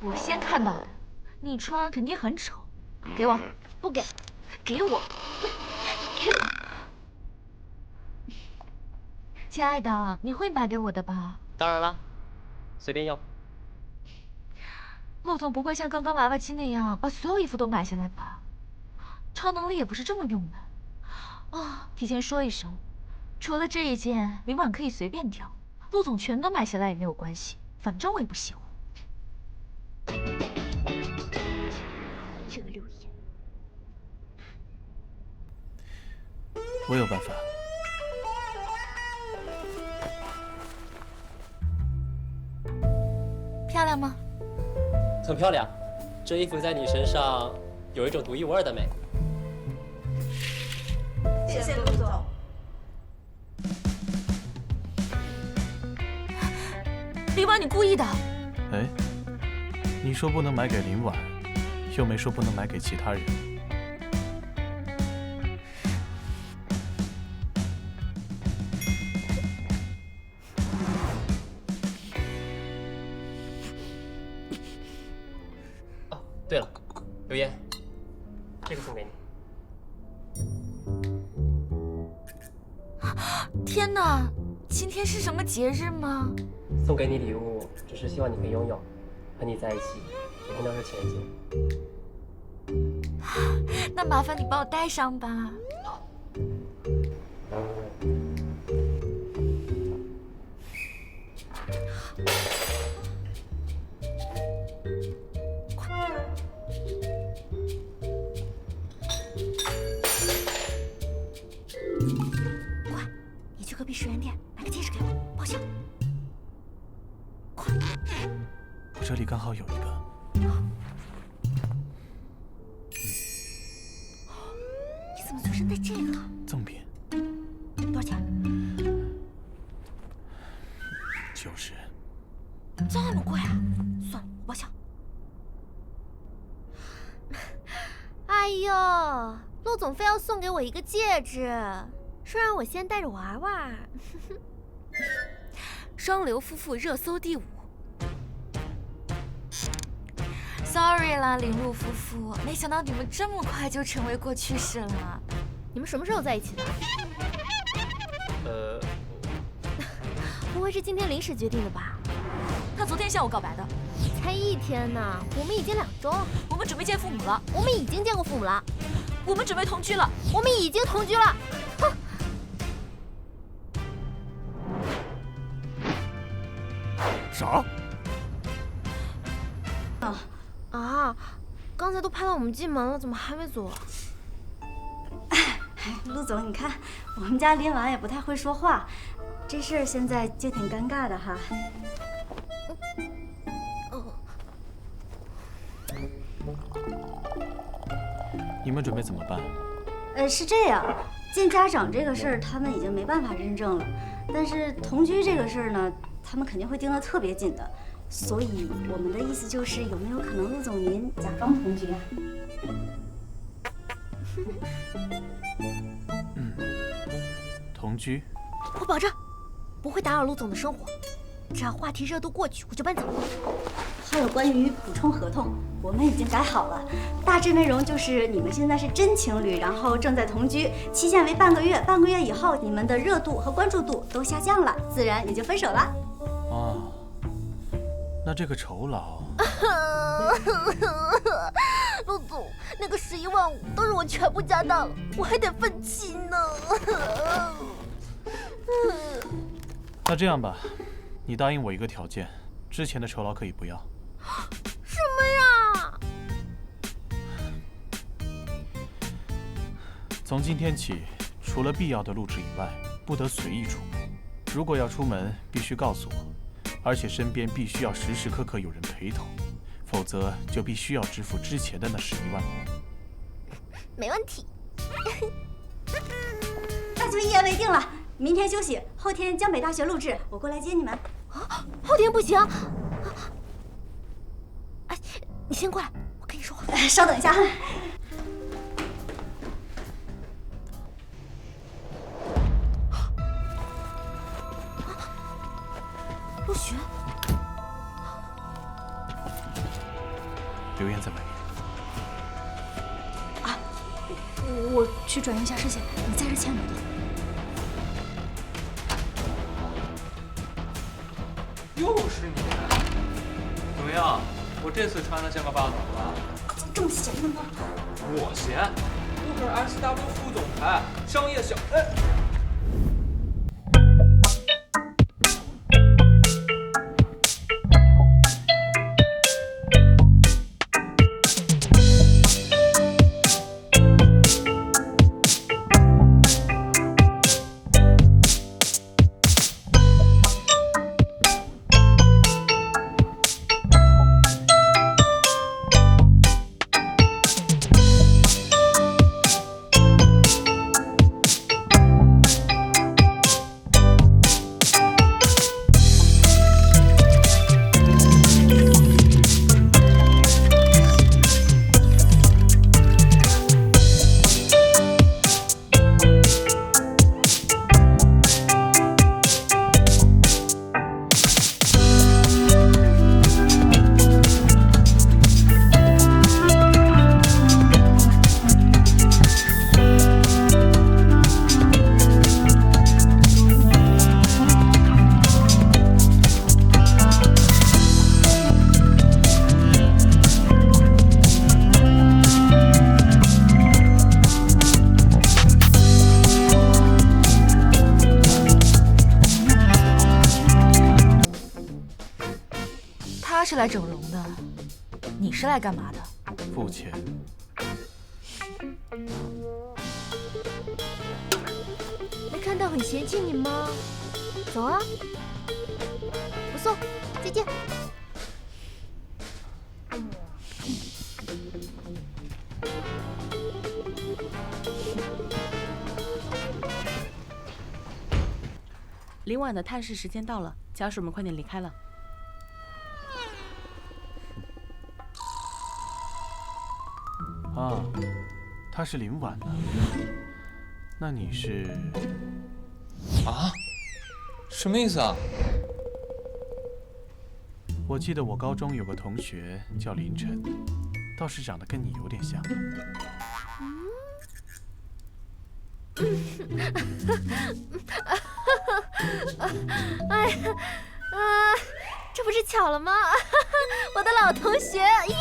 我先看到的，你穿肯定很丑，给我，不给，给我，给我。亲爱的，你会买给我的吧？当然啦，随便要。陆总不会像刚刚娃娃机那样把所有衣服都买下来吧？超能力也不是这么用的。哦，提前说一声，除了这一件，林婉可以随便挑，陆总全都买下来也没有关系，反正我也不喜欢。这个刘岩，我有办法。漂亮吗？很漂亮，这衣服在你身上有一种独一无二的美。谢谢陆总。林婉，你故意的？哎，你说不能买给林婉，又没说不能买给其他人。哦，对了，刘岩，这个送给你。天哪，今天是什么节日吗？送给你礼物，只是希望你可以拥有，和你在一起，每天都是情人节。那麻烦你帮我带上吧。好。快，你去隔壁10元店买个戒指给我，报销。快！我这里刚好有一个。你怎么随身带这个？赠品。多少钱？90。这么贵啊？算了，我报销。哎呦，陆总非要送给我一个戒指，说让我先戴着玩玩。双流夫妇热搜第5。Sorry 啦，林陆夫妇，没想到你们这么快就成为过去式了。你们什么时候在一起的？不会是今天临时决定的吧？他昨天向我告白的。才1天呢，我们已经2周了。我们准备见父母了。我们已经见过父母了。我们准备同居了。我们已经同居了。哼。啥？啊！刚才都拍到我们进门了，怎么还没走？陆总，你看我们家林婉也不太会说话，这事儿现在就挺尴尬的哈。你们准备怎么办？是这样，见家长这个事儿他们已经没办法认证了，但是同居这个事儿呢，他们肯定会盯得特别紧的。所以我们的意思就是，有没有可能陆总您假装同居啊？同居？我保证不会打扰陆总的生活，只要话题热度过去，我就搬走。还有关于补充合同，我们已经改好了，大致内容就是你们现在是真情侣，然后正在同居，期限为半个月，半个月以后你们的热度和关注度都下降了，自然也就分手了。哦，那这个酬劳……陆总，那个11万5都是我全部加大了，我还得分期呢。那这样吧，你答应我一个条件，之前的酬劳可以不要。什么呀？从今天起，除了必要的录制以外，不得随意出门。如果要出门，必须告诉我，而且身边必须要时时刻刻有人陪同，否则就必须要支付之前的那11万。没问题。那就一言为定了，明天休息，后天江北大学录制，我过来接你们。后天不行。哎，你先过来，我跟你说话。稍等一下。陆璇，刘燕在外面。啊，我去转移一下视线，你在这牵着。又是你！怎么样？我这次穿的像个霸总吧？这么闲的吗？我闲，我可是 SW 副总裁，商业小……他是来整容的，你是来干嘛的？付钱。没看到很嫌弃你吗？走啊，不送，再见。林婉的探视时间到了，家属们快点离开了。啊，她是林婉呢。那你是？啊？什么意思啊？我记得我高中有个同学叫林晨，倒是长得跟你有点像。哎呀，这不是巧了吗？我的老同学耶！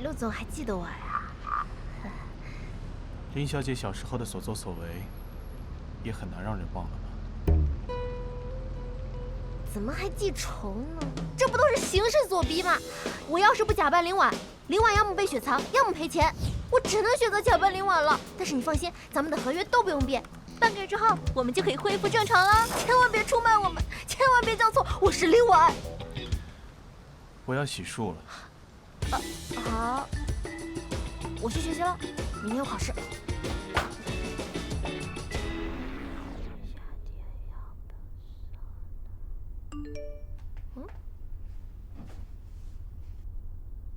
陆总还记得我呀？林小姐小时候的所作所为，也很难让人忘了吧？怎么还记仇呢？这不都是形式所逼吗？我要是不假扮林婉，林婉要么被雪藏，要么赔钱，我只能选择假扮林婉了。但是你放心，咱们的合约都不用变，半个月之后我们就可以恢复正常了。千万别出卖我们，千万别叫错我是林婉。我要洗漱了。好，我去学习了，明天有考试。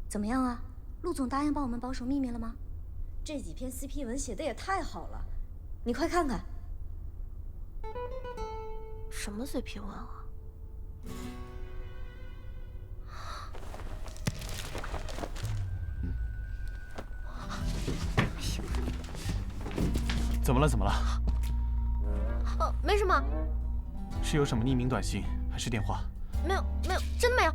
怎么样啊？陆总答应帮我们保守秘密了吗？这几篇 CP 文写的也太好了，你快看看。什么 CP 文啊？怎么了？怎么了？没什么。是有什么匿名短信还是电话？没有，没有，真的没有。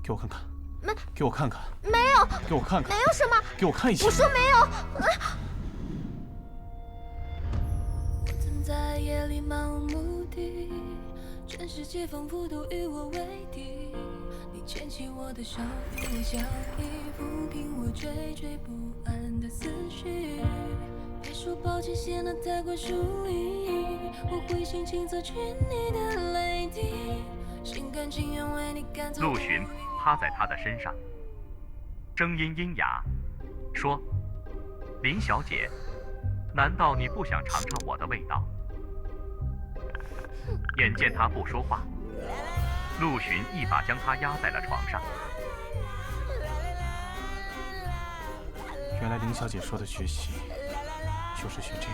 给我看看。没。给我看看。没有。给我看看。没有什么。给我看一下。我说没有。曾在夜里漫无目的，全世界仿佛都与我为敌。你牵起我的手，与我交替，抚平我惴惴不安的思绪。别说抱歉显得太过疏离，我会心情测取你的泪滴，心甘情愿为你赶走。陆巡趴在他的身上，声音阴哑，说：“林小姐，难道你不想尝尝我的味道？”眼见他不说话，陆巡一把将他压在了床上。原来林小姐说的学习，就是学这个。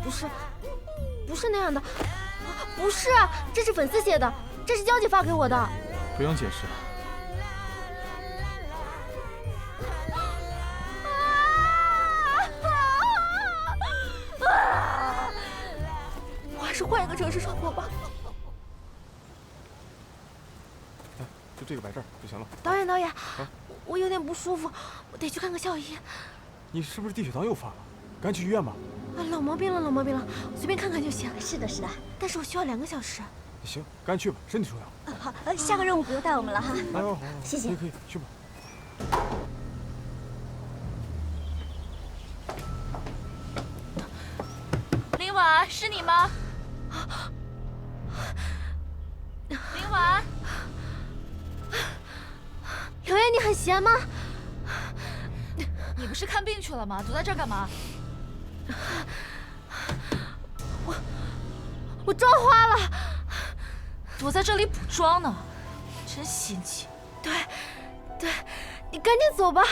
不是，不是那样的，不是，这是粉丝写的，这是娇姐发给我的。不用解释了。我还是换一个城市生活吧。哎，就这个摆这儿就行了。导演，我有点不舒服，我得去看个校医。你是不是低血糖又发了？赶紧去医院吧。啊，老毛病了，随便看看就行。是的，但是我需要2个小时。行，赶紧去吧，身体重要。好，下个任务不用带我们了哈。好，谢谢。可以去吧。林婉，是你吗？林婉，刘烨，你很闲吗？你不是看病去了吗？躲在这儿干嘛？我妆花了，躲在这里补妆呢，真心机。对，你赶紧走吧。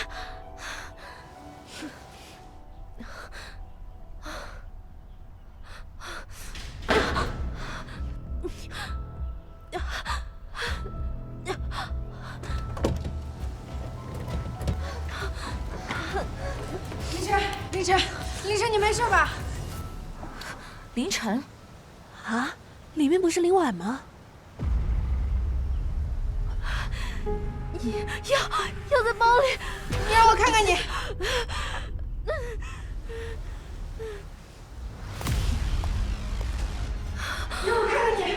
凌晨，你没事吧？凌晨，啊，里面不是林婉吗？药在包里，你让我看看你。让我看看你。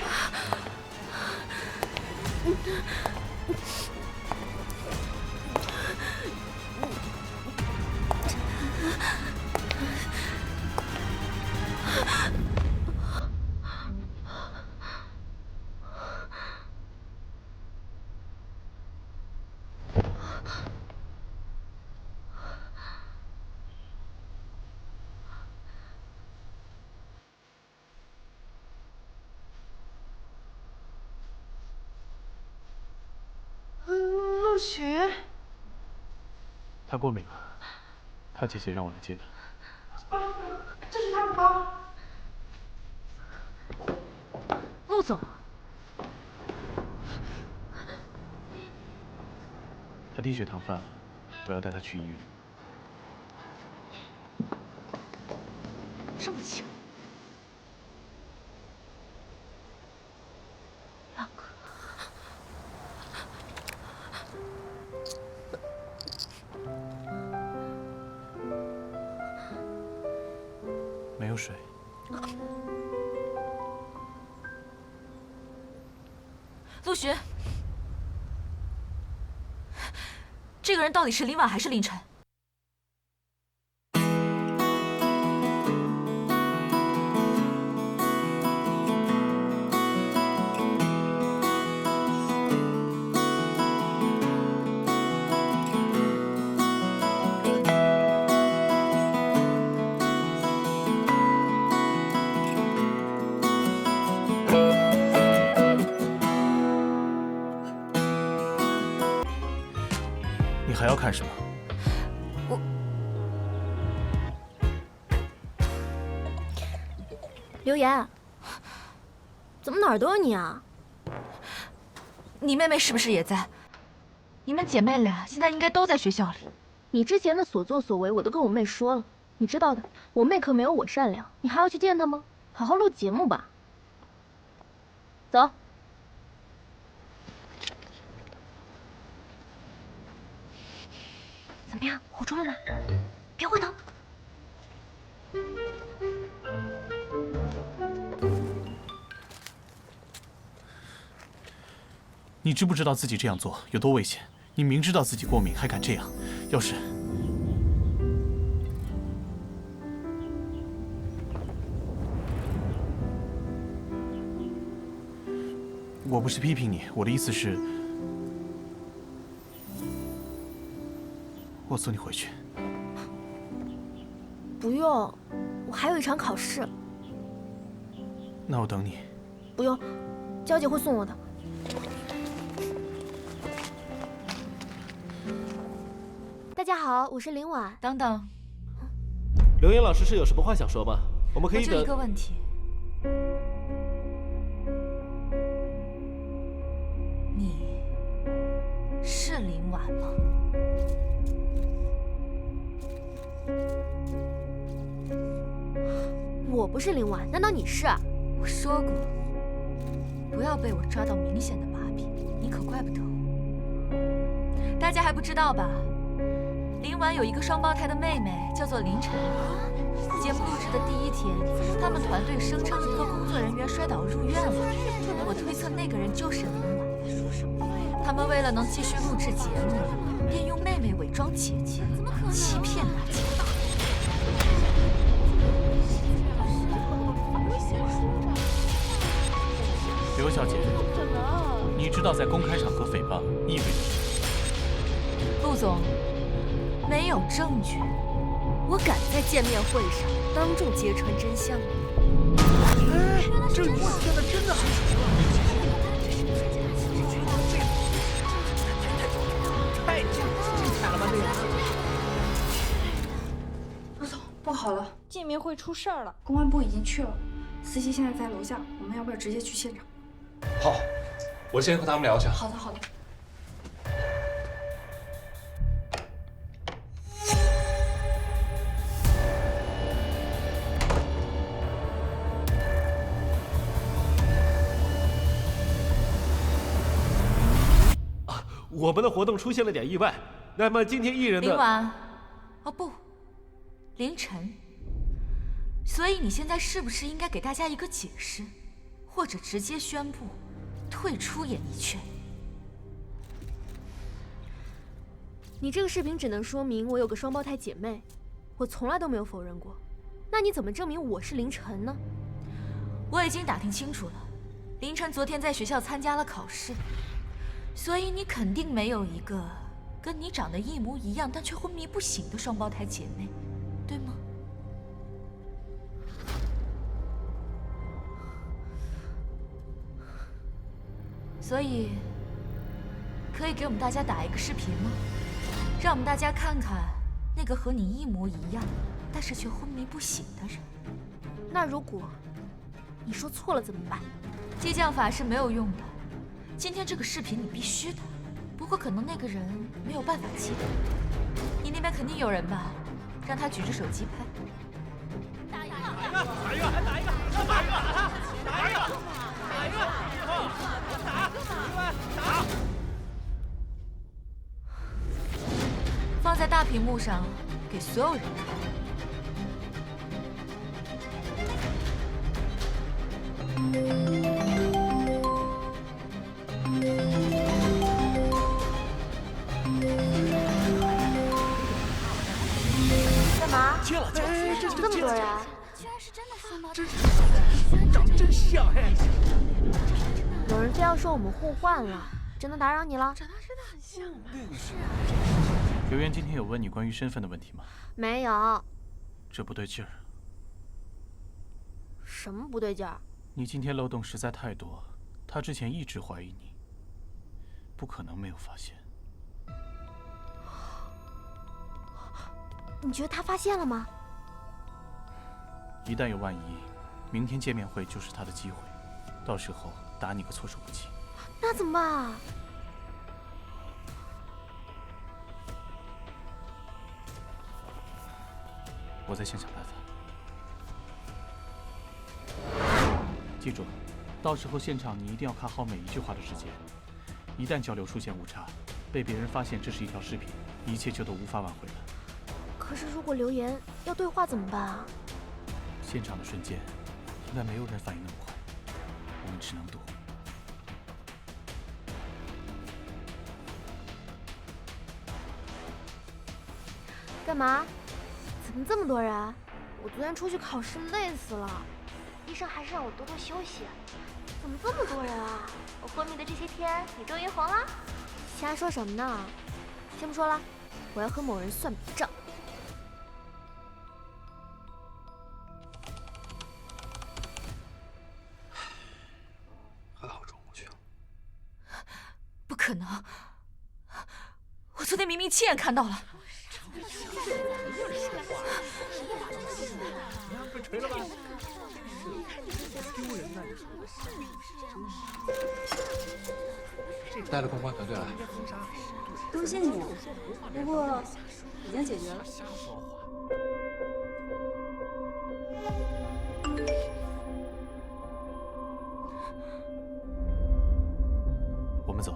陆巡，他过敏了，他姐姐让我来接他。这是他的包。陆总，他低血糖犯了，我要带他去医院。这么巧。没有水。陆巡，这个人到底是林婉还是林晨？你还要看什么？刘岩，怎么哪儿都有你啊？你妹妹是不是也在？你们姐妹俩现在应该都在学校里。你之前的所作所为我都跟我妹说了，你知道的，我妹可没有我善良。你还要去见她吗？好好录节目吧。走。怎么样，唬住了吗？别回头。你知不知道自己这样做有多危险？你明知道自己过敏还敢这样，要是……我不是批评你，我的意思是，我送你回去。不用，我还有一场考试。那我等你。不用，娇姐会送我的。大家好，我是林婉。等等，刘岩老师是有什么话想说吗？我们可以等。我就一个问题，你是林婉吗？我不是林婉，难道你是？我说过，不要被我抓到明显的把柄，你可怪不得我。大家还不知道吧？林婉有一个双胞胎的妹妹，叫做林晨。节目录制的第一天，他们团队声称一个工作人员摔倒入院了。我推测那个人就是林婉。他们为了能继续录制节目，便用妹妹伪装姐姐，欺骗大家。刘小姐，你知道在公开场合诽谤意味着什么？陆总，没有证据，我敢在见面会上当众揭穿真相吗？这我现在真的很喜欢。太精彩了吧，这个！陆总，不好了，见面会出事儿了。公安部已经去了，司机现在在楼下，我们要不要直接去现场？好，我先和他们聊一下。好的，好的。我们的活动出现了点意外，那么今天艺人的林婉，哦不，凌晨。所以你现在是不是应该给大家一个解释，或者直接宣布退出演艺圈？你这个视频只能说明我有个双胞胎姐妹，我从来都没有否认过。那你怎么证明我是凌晨呢？我已经打听清楚了，凌晨昨天在学校参加了考试。所以你肯定没有一个跟你长得一模一样但却昏迷不醒的双胞胎姐妹，对吗？所以，可以给我们大家打一个视频吗？让我们大家看看那个和你一模一样，但是却昏迷不醒的人。那如果你说错了怎么办？激将法是没有用的。今天这个视频你必须打，不过可能那个人没有办法接。你那边肯定有人吧？让他举着手机拍。打一个，打一个，还打一个，再打一个，打一个，打一个，打，放在大屏幕上给所有人看。这么多人，居然是真的双胞胎，长得真像嘿！有人非要说我们互换了，真的打扰你了？长得真的很像。刘源今天有问你关于身份的问题吗？没有。这不对劲儿。什么不对劲儿？你今天漏洞实在太多，他之前一直怀疑你，不可能没有发现。你觉得他发现了吗？一旦有万一，明天见面会就是他的机会，到时候打你个措手不及。那怎么办啊？我在想想办法。记住，到时候现场你一定要看好每一句话的时间。一旦交流出现误差，被别人发现这是一条视频，一切就都无法挽回了。可是如果留言要对话怎么办啊？现场的瞬间，应该没有人反应那么快，我们只能赌。干嘛？怎么这么多人？我昨天出去考试累死了，医生还是让我多多休息。怎么这么多人啊？我昏迷的这些天，你终于红了？瞎说什么呢？先不说了，我要和某人算笔账。还好装过去了。不可能！我昨天明明亲眼看到了。被锤了吧？丢人呐！带了公关团队来。多谢你，不过已经解决了。我们走。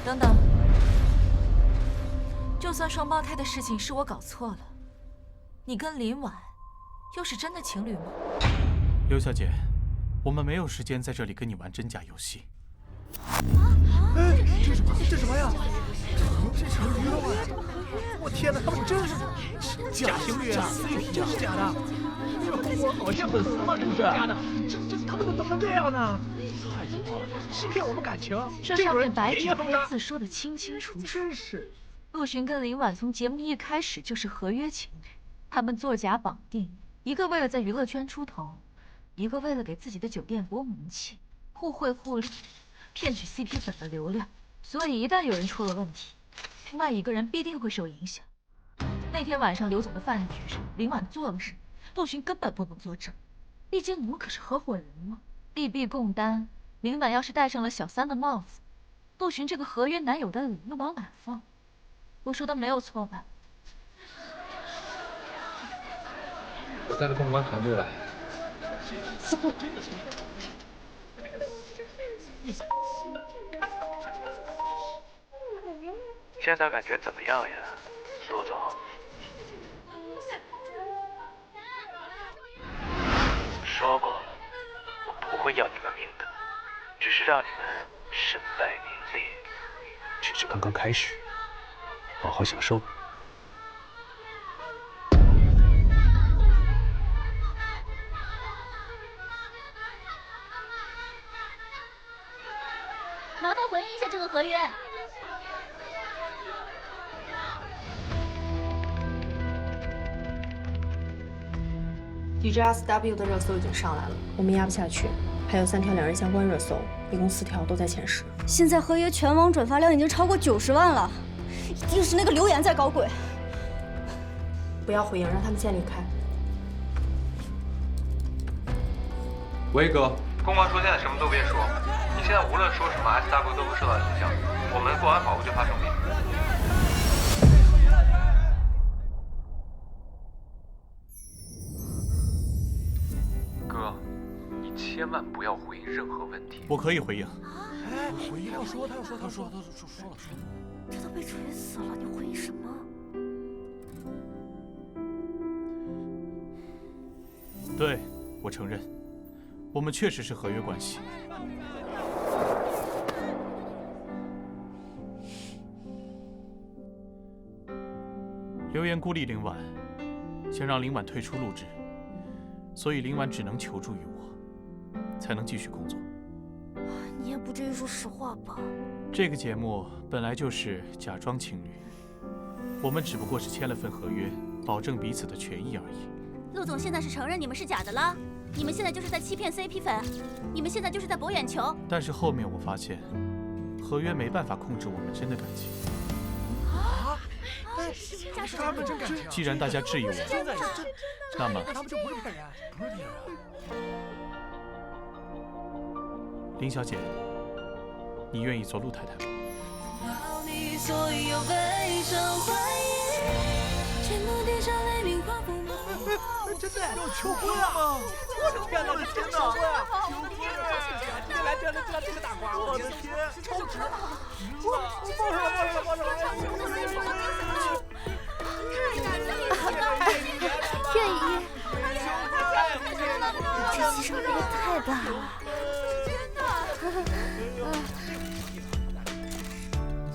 等等，就算双胞胎的事情是我搞错了，你跟林婉又是真的情侣吗？刘小姐，我们没有时间在这里跟你玩真假游戏。哎，这什么呀？这是合约啊！我天哪，他们真是假情侣啊！真是假的！我好像粉丝吗？这是假的！他们怎么能这样呢？太可怕了！欺骗我们感情！这上面白纸黑字说的清清楚楚。真是。陆巡跟林婉从节目一开始就是合约情侣，他们作假绑定，一个为了在娱乐圈出头，一个为了给自己的酒店博名气，互惠互利，骗取 CP 粉的流量。所以一旦有人出了问题，另外一个人必定会受影响。那天晚上刘总的饭局上，林婉做了什么，陆巡根本不能作证，毕竟你们可是合伙人嘛，利弊共担。林婉要是戴上了小三的帽子，陆巡这个合约男友的脸又往哪放？我说的没有错吧？我带了公关团队来。现在感觉怎么样呀，陆总？说过，我不会要你们命的，只是让你们身败名裂。只是刚刚开始，好好享受。麻烦回应一下这个合约。DJSW 的热搜已经上来了，我们压不下去，还有3条两人相关热搜，一共4条都在前10。现在合约全网转发量已经超过90万了，一定是那个刘岩在搞鬼。不要回应，让他们先离开。喂，哥。公关说现在什么都别说，你现在无论说什么 ，SW 都会受到影响。我们过完保护就发声明。哥，你千万不要回应任何问题。我可以回应。哎，他要说了。这都被锤死了，你回应什么？对，我承认，我们确实是合约关系。刘岩孤立林婉，想让林婉退出录制，所以林婉只能求助于我，才能继续工作。你也不至于说实话吧？这个节目本来就是假装情侣，我们只不过是签了份合约，保证彼此的权益而已。陆总现在是承认你们是假的了，你们现在就是在欺骗 CP 粉，你们现在就是在博眼球。但是后面我发现，合约没办法控制我们真的感情。他们真感情。既然大家质疑我，那么他们就不是骗人，不是骗人。林小姐，你愿意做陆太太吗？真的要求婚啊！我的天哪！我的天哪！求婚！再来这个大瓜！我的天，超值！我抱上愿意。这牺牲也太大了。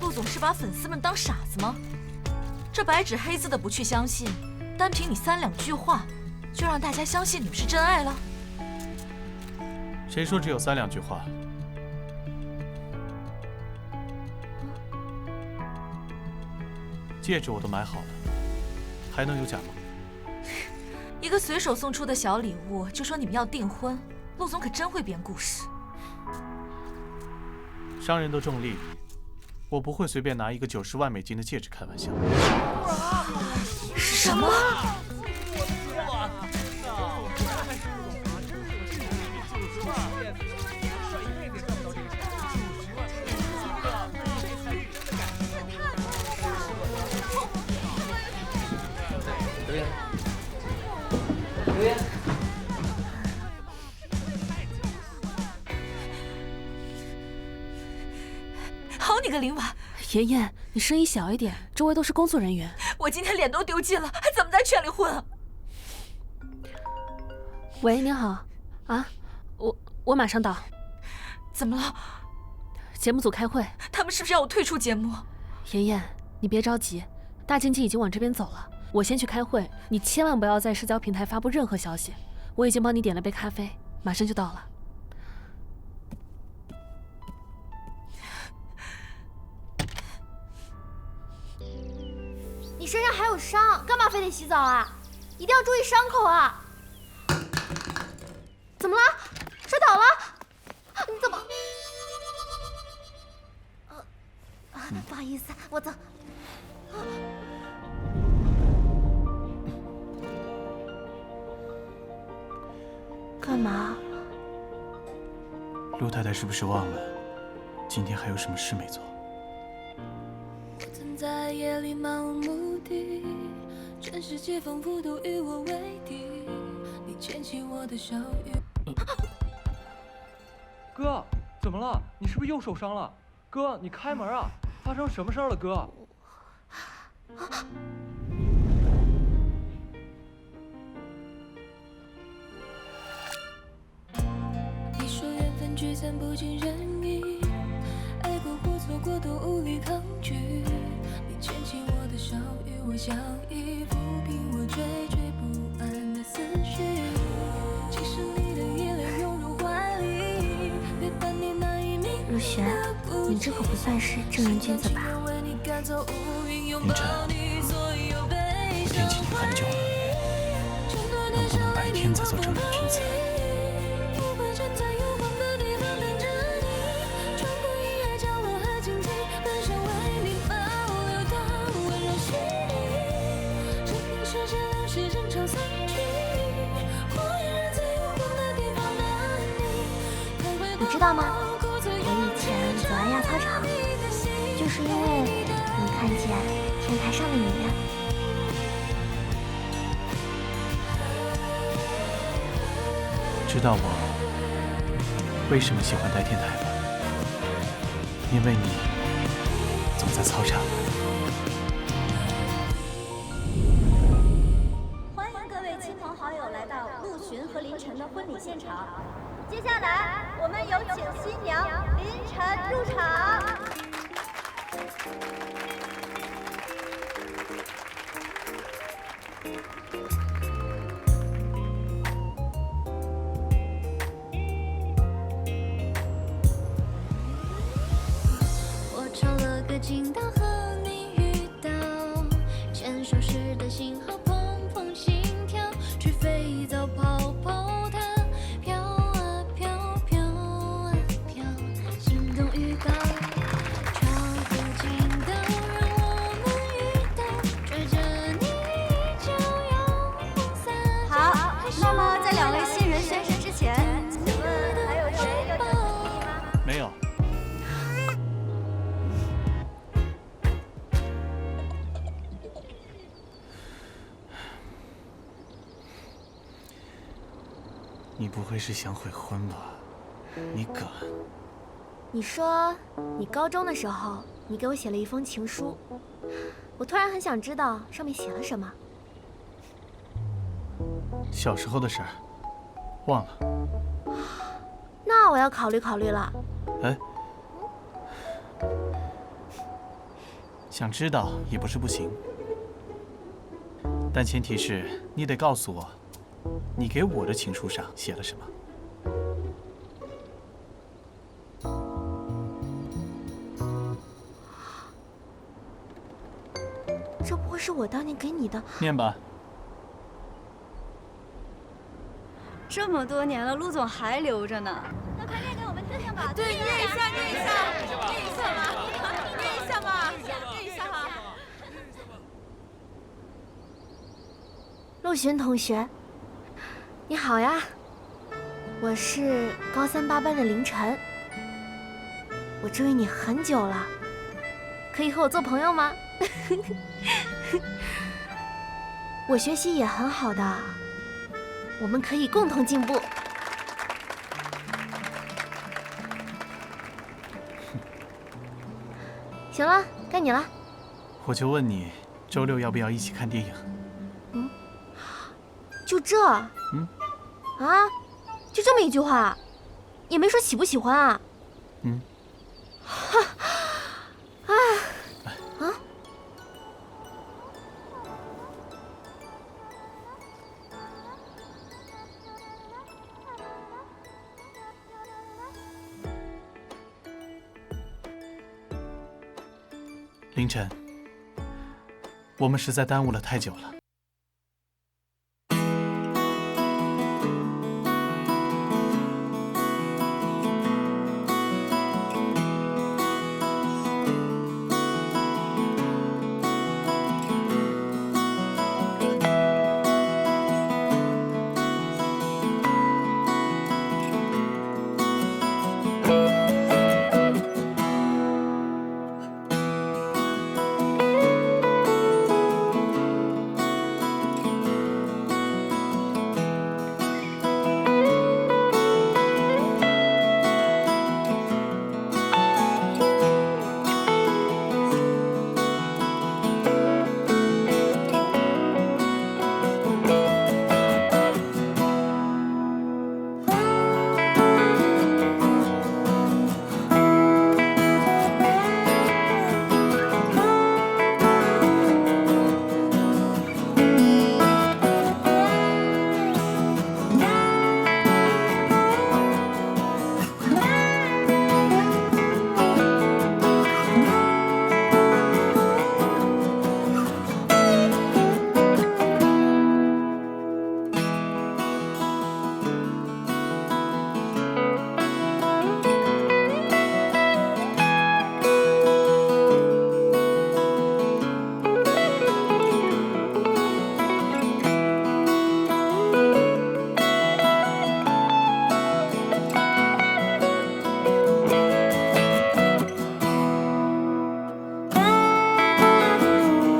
陆总是把粉丝们当傻子吗？这白纸黑字的不去相信，单凭你3、2句话，就让大家相信你们是真爱了？谁说只有3、2句话？戒指我都买好了，还能有假吗？一个随手送出的小礼物，就说你们要订婚，陆总可真会编故事。商人都重利，我不会随便拿一个90万美金的戒指开玩笑。什么？留言。好你个林婉！妍妍，你声音小一点，周围都是工作人员。我今天脸都丢尽了，还怎么在圈里混啊？喂，您好，啊，我马上到。怎么了？节目组开会，他们是不是要我退出节目？妍妍，你别着急，大经纪已经往这边走了，我先去开会，你千万不要在社交平台发布任何消息。我已经帮你点了杯咖啡，马上就到了。你身上还有伤，干嘛非得洗澡啊？一定要注意伤口啊！怎么了？摔倒了？你怎么？不好意思，我走。干嘛？陆太太是不是忘了今天还有什么事没做？曾在夜里漫无目的，全世界仿佛都与我为敌。你牵起我的小雨。哥，怎么了？你是不是又受伤了？哥，你开门啊！发生什么事儿了，哥？你说缘分聚散不尽人意，爱过或错过都无力抗拒。你牵起我的手，与我相依，抚平我惴惴不安的思绪。其实你的眼泪涌入怀里，陪伴你那一明。如璇，你这可不算是正人君子吧？凌晨，我惦记你很久了，能不能白天再做正人君子？你知道吗？我以前走完亚操场，就是因为能看见天台上的你。知道我为什么喜欢待天台吗？因为你总在操场。欢迎各位亲朋好友来到陆巡和林晨的婚礼现场。接下来，我们有请新娘林晨入场。没有。你不会是想悔婚吧？你敢？你说你高中的时候，你给我写了一封情书，我突然很想知道上面写了什么。小时候的事儿，忘了。那我要考虑考虑了。哎，想知道也不是不行，但前提是你得告诉我，你给我的情书上写了什么。这不会是我当年给你的？念吧。这么多年了，陆总还留着呢。那快念给我们听听吧。对，念一下，念一下，念一下嘛，念一下嘛，念一下哈。陆巡同学，你好呀，我是高3、8班的凌晨，我追你很久了，可以和我做朋友吗？我学习也很好的，我们可以共同进步。行了，该你了。我就问你，周6要不要一起看电影？就这？啊？就这么一句话，也没说喜不喜欢啊？凌晨，我们实在耽误了太久了。